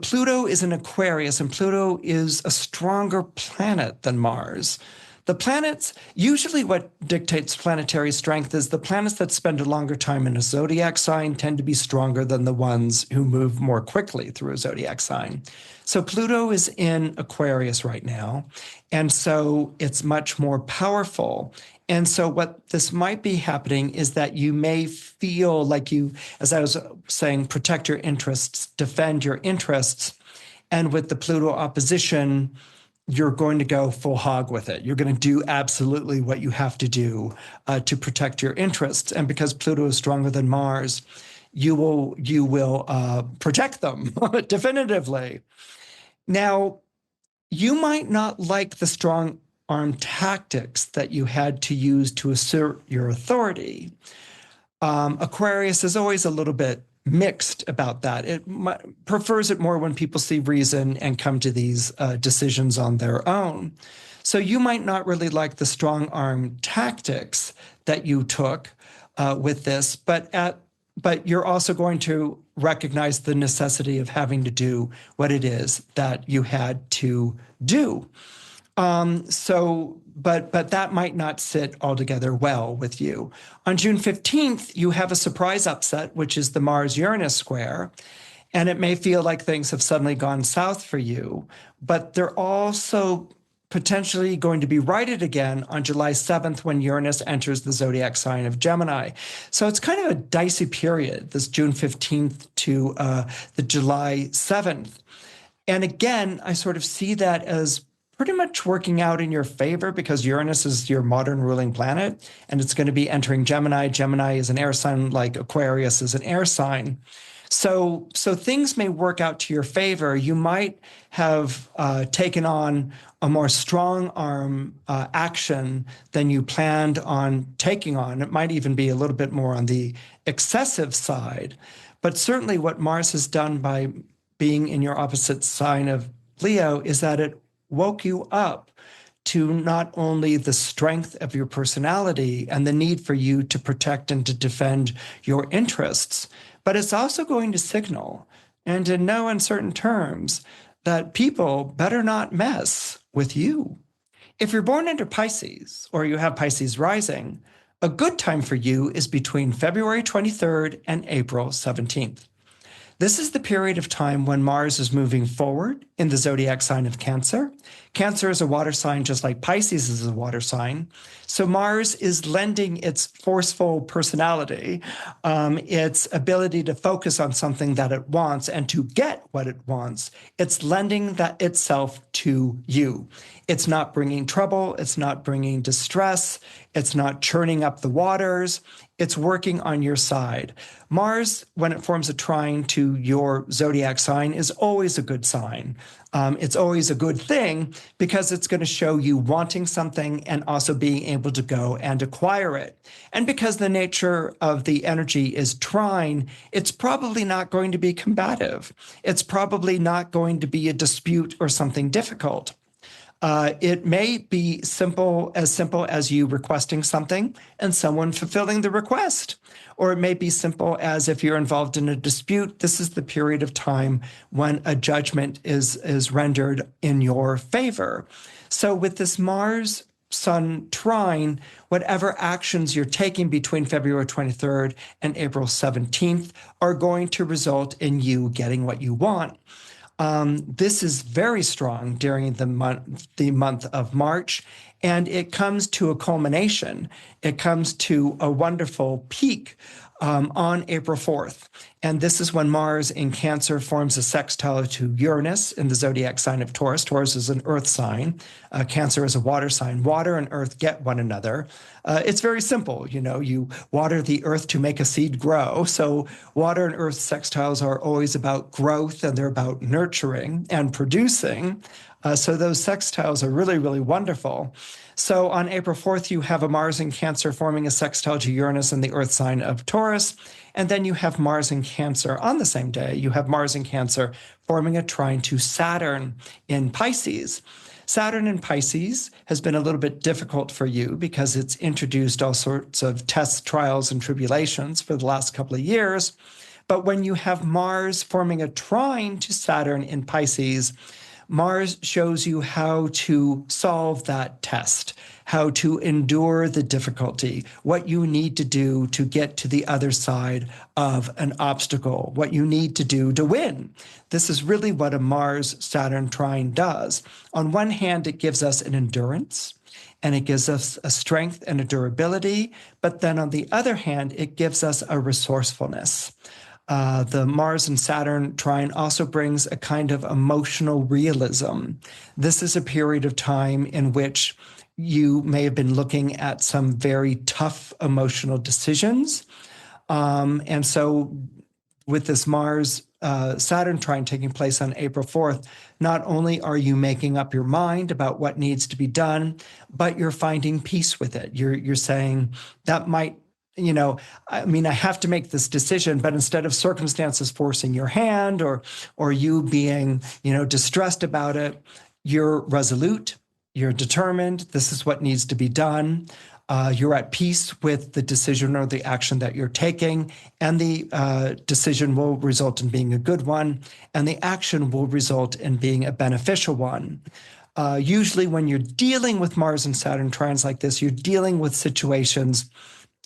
Pluto is in Aquarius, and Pluto is a stronger planet than Mars. The planets, usually what dictates planetary strength is the planets that spend a longer time in a zodiac sign tend to be stronger than the ones who move more quickly through a zodiac sign. So Pluto is in Aquarius right now, and so it's much more powerful. And so what this might be happening is that you may feel like you, as I was saying, protect your interests, defend your interests. And with the Pluto opposition, you're going to go full hog with it. You're going to do absolutely what you have to do to protect your interests. And because Pluto is stronger than Mars, you will protect them definitively. Now, you might not like the strong arm tactics that you had to use to assert your authority. Aquarius is always a little bit mixed about that. It prefers it more when people see reason and come to these decisions on their own. So you might not really like the strong arm tactics that you took with this, but you're also going to recognize the necessity of having to do what it is that you had to do. But that might not sit altogether well with you. On June 15th, you have a surprise upset, which is the Mars-Uranus square, and it may feel like things have suddenly gone south for you, but they're also potentially going to be righted again on July 7th when Uranus enters the zodiac sign of Gemini. So it's kind of a dicey period, this June 15th to the July 7th. And again, I sort of see that as pretty much working out in your favor because Uranus is your modern ruling planet, and it's going to be entering Gemini. Gemini is an air sign, like Aquarius is an air sign. So things may work out to your favor. You might have taken on a more strong arm action than you planned on taking on. It might even be a little bit more on the excessive side. But certainly what Mars has done by being in your opposite sign of Leo is that it woke you up to not only the strength of your personality and the need for you to protect and to defend your interests, but it's also going to signal, and in no uncertain terms, that people better not mess with you. If you're born under Pisces or you have Pisces rising, a good time for you is between February 23rd and April 17th. This is the period of time when Mars is moving forward in the zodiac sign of Cancer. Cancer is a water sign, just like Pisces is a water sign. So Mars is lending its forceful personality, its ability to focus on something that it wants and to get what it wants. It's lending that itself to you. It's not bringing trouble. It's not bringing distress. It's not churning up the waters. It's working on your side. Mars, when it forms a trine to your zodiac sign, is always a good sign. It's always a good thing because it's going to show you wanting something and also being able to go and acquire it. And because the nature of the energy is trine, it's probably not going to be combative. It's probably not going to be a dispute or something difficult. It may be simple as you requesting something and someone fulfilling the request. Or it may be simple as if you're involved in a dispute, this is the period of time when a judgment is rendered in your favor. So with this Mars Sun trine, whatever actions you're taking between February 23rd and April 17th are going to result in you getting what you want. This is very strong during the month of March, and it comes to a culmination. It comes to a wonderful peak on April 4th. And this is when Mars in Cancer forms a sextile to Uranus in the zodiac sign of Taurus. Taurus is an earth sign. Cancer is a water sign. Water and earth get one another. It's very simple. You water the earth to make a seed grow. So water and earth sextiles are always about growth, and they're about nurturing and producing. So those sextiles are really, really wonderful. So on April 4th, you have a Mars in Cancer forming a sextile to Uranus in the earth sign of Taurus. And then you have Mars in Cancer on the same day. You have Mars in Cancer forming a trine to Saturn in Pisces. Saturn in Pisces has been a little bit difficult for you because it's introduced all sorts of tests, trials, and tribulations for the last couple of years. But when you have Mars forming a trine to Saturn in Pisces, Mars shows you how to solve that test, how to endure the difficulty, what you need to do to get to the other side of an obstacle, what you need to do to win. This is really what a Mars-Saturn trine does. On one hand, it gives us an endurance, and it gives us a strength and a durability. But then on the other hand, it gives us a resourcefulness. The Mars and Saturn trine also brings a kind of emotional realism. This is a period of time in which you may have been looking at some very tough emotional decisions. And so with this Mars Saturn trine taking place on April 4th, not only are you making up your mind about what needs to be done, but you're finding peace with it. You're saying that might, I have to make this decision, but instead of circumstances forcing your hand or you being, distressed about it, you're resolute, you're determined, this is what needs to be done. You're at peace with the decision or the action that you're taking, and the decision will result in being a good one, and the action will result in being a beneficial one. Usually when you're dealing with Mars and Saturn trines like this, you're dealing with situations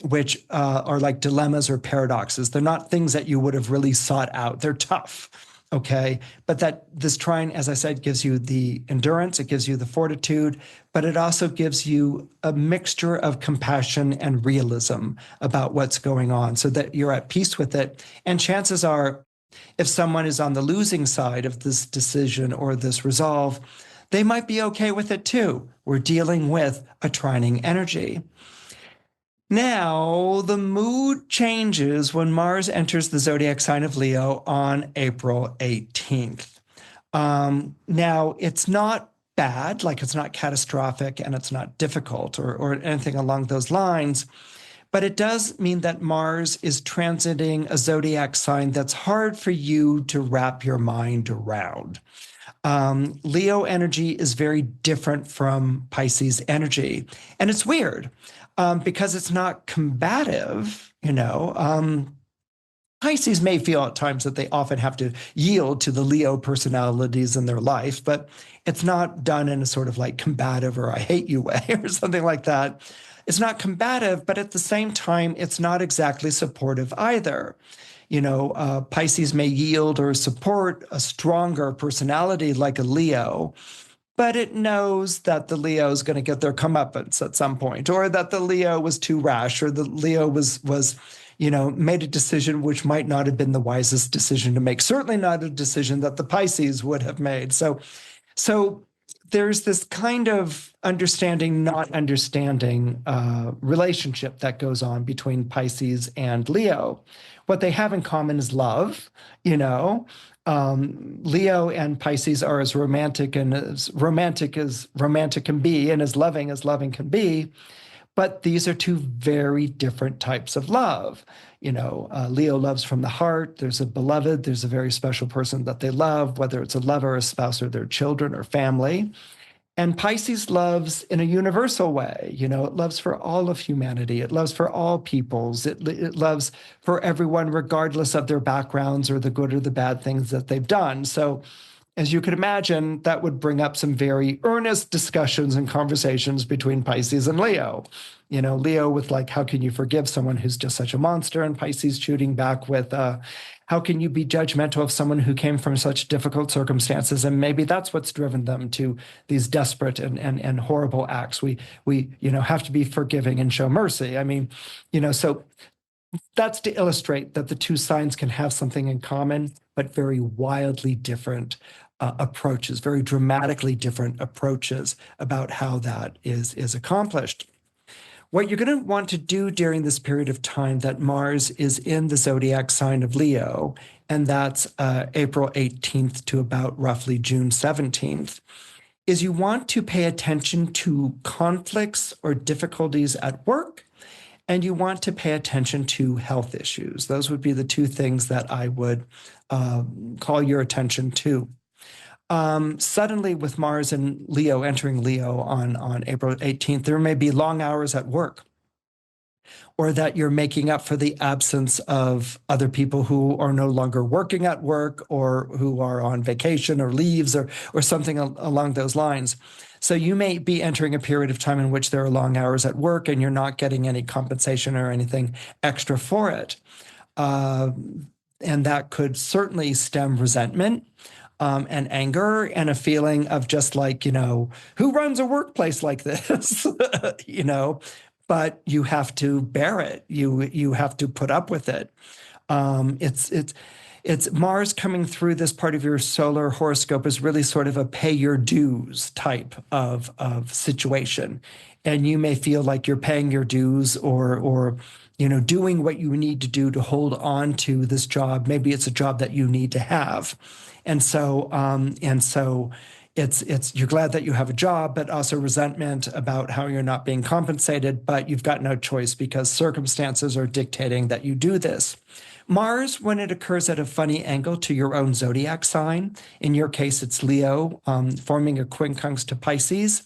which are like dilemmas or paradoxes. They're not things that you would have really sought out. They're tough, okay? But that this trine, as I said, gives you the endurance, it gives you the fortitude, but it also gives you a mixture of compassion and realism about what's going on so that you're at peace with it. And chances are, if someone is on the losing side of this decision or this resolve, they might be okay with it too. We're dealing with a trining energy. Now, the mood changes when Mars enters the zodiac sign of Leo on April 18th. Now, it's not bad, like it's not catastrophic and it's not difficult or anything along those lines, but it does mean that Mars is transiting a zodiac sign that's hard for you to wrap your mind around. Leo energy is very different from Pisces energy, and it's weird. Because it's not combative, Pisces may feel at times that they often have to yield to the Leo personalities in their life, but it's not done in a sort of like combative or I hate you way or something like that. It's not combative, but at the same time, it's not exactly supportive either. Pisces may yield or support a stronger personality like a Leo, but it knows that the Leo is going to get their comeuppance at some point, or that the Leo was too rash, or the Leo was made a decision which might not have been the wisest decision to make. Certainly not a decision that the Pisces would have made. So there's this kind of understanding, not understanding relationship that goes on between Pisces and Leo. What they have in common is love, Leo and Pisces are as romantic as romantic can be, and as loving can be. But these are two very different types of love. Leo loves from the heart. There's a beloved, there's a very special person that they love, whether it's a lover, a spouse, or their children or family. And Pisces loves in a universal way. It loves for all of humanity. It loves for all peoples. It loves for everyone, regardless of their backgrounds or the good or the bad things that they've done. So, as you could imagine, that would bring up some very earnest discussions and conversations between Pisces and Leo. Leo with how can you forgive someone who's just such a monster? And Pisces shooting back with, how can you be judgmental of someone who came from such difficult circumstances? And maybe that's what's driven them to these desperate and horrible acts. We have to be forgiving and show mercy. So that's to illustrate that the two signs can have something in common, but very wildly different approaches, very dramatically different approaches about how that is accomplished. What you're going to want to do during this period of time that Mars is in the zodiac sign of Leo, and that's April 18th to about roughly June 17th, is you want to pay attention to conflicts or difficulties at work, and you want to pay attention to health issues. Those would be the two things that I would call your attention to. Suddenly, with Mars and Leo entering Leo on April 18th, there may be long hours at work, or that you're making up for the absence of other people who are no longer working at work, or who are on vacation or leaves, or something along those lines. So you may be entering a period of time in which there are long hours at work and you're not getting any compensation or anything extra for it. And that could certainly stem resentment. And anger and a feeling of just who runs a workplace like this, but you have to bear it. You have to put up with it. It's Mars coming through this part of your solar horoscope is really sort of a pay your dues type of situation. And you may feel like you're paying your dues or doing what you need to do to hold on to this job. Maybe it's a job that you need to have. And so it's you're glad that you have a job, but also resentment about how you're not being compensated, but you've got no choice because circumstances are dictating that you do this. Mars, when it occurs at a funny angle to your own zodiac sign, in your case, it's Leo, forming a quincunx to Pisces,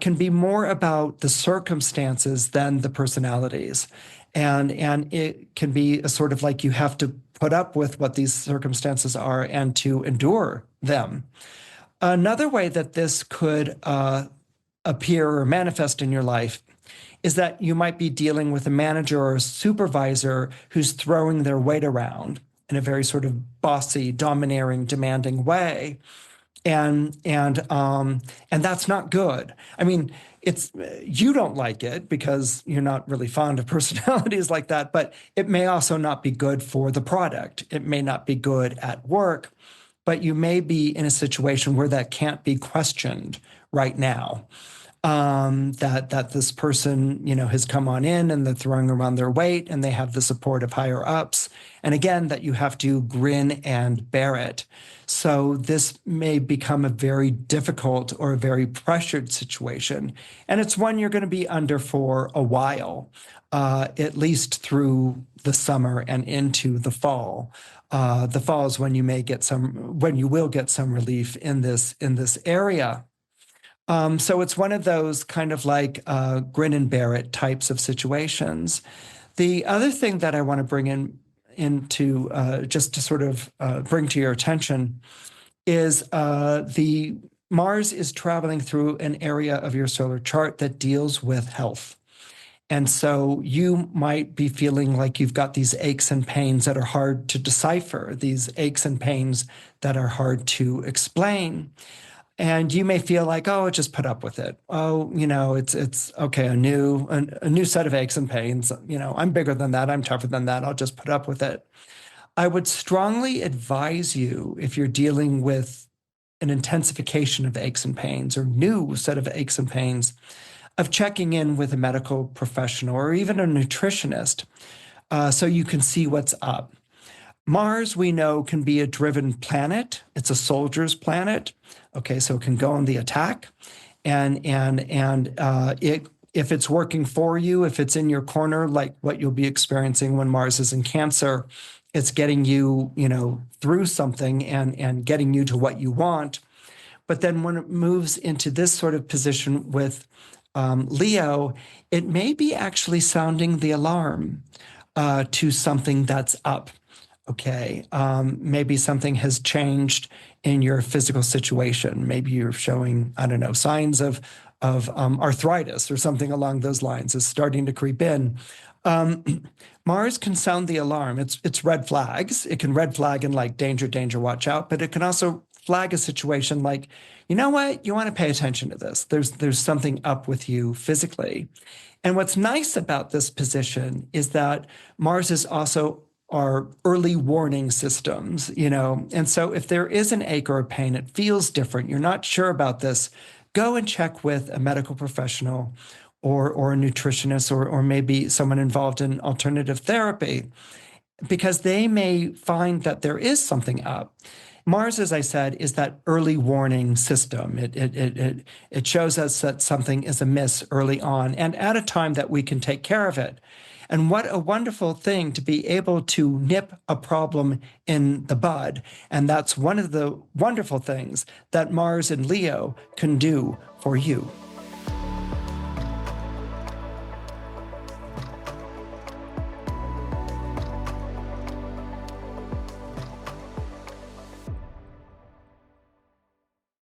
can be more about the circumstances than the personalities. And it can be a sort of you have to put up with what these circumstances are and to endure them. Another way that this could appear or manifest in your life is that you might be dealing with a manager or a supervisor who's throwing their weight around in a very sort of bossy, domineering, demanding way. And that's not good. You don't like it because you're not really fond of personalities like that, but it may also not be good for the product. It may not be good at work, but you may be in a situation where that can't be questioned right now. That this person, has come on in and they're throwing around their weight and they have the support of higher ups. And again, that you have to grin and bear it. So this may become a very difficult or a very pressured situation. And it's one you're going to be under for a while, at least through the summer and into the fall. The fall is when you will get some relief in this area. So it's one of those kind of grin and bear it types of situations. The other thing that I want to bring into just to sort of bring to your attention is the Mars is traveling through an area of your solar chart that deals with health. And so you might be feeling like you've got these aches and pains that are hard to decipher, these aches and pains that are hard to explain. And you may feel like, oh, just put up with it. Oh, it's okay, a new set of aches and pains. I'm bigger than that. I'm tougher than that. I'll just put up with it. I would strongly advise you, if you're dealing with an intensification of aches and pains or new set of aches and pains, of checking in with a medical professional or even a nutritionist so you can see what's up. Mars, we know, can be a driven planet. It's a soldier's planet. Okay, so it can go on the attack. And if it's working for you, if it's in your corner, like what you'll be experiencing when Mars is in Cancer, it's getting you, through something and getting you to what you want. But then when it moves into this sort of position with Leo, it may be actually sounding the alarm to something that's up. Okay, maybe something has changed in your physical situation. Maybe you're showing, I don't know, signs of arthritis or something along those lines is starting to creep in. Mars can sound the alarm. It's red flags. It can red flag in like danger, danger, watch out. But it can also flag a situation like, you know what? You want to pay attention to this. There's something up with you physically. And what's nice about this position is that Mars is also our early warning systems, And so if there is an ache or a pain, it feels different, you're not sure about this, go and check with a medical professional or a nutritionist or maybe someone involved in alternative therapy, because they may find that there is something up. Mars, as I said, is that early warning system. It shows us that something is amiss early on and at a time that we can take care of it. And what a wonderful thing to be able to nip a problem in the bud. And that's one of the wonderful things that Mars in Leo can do for you.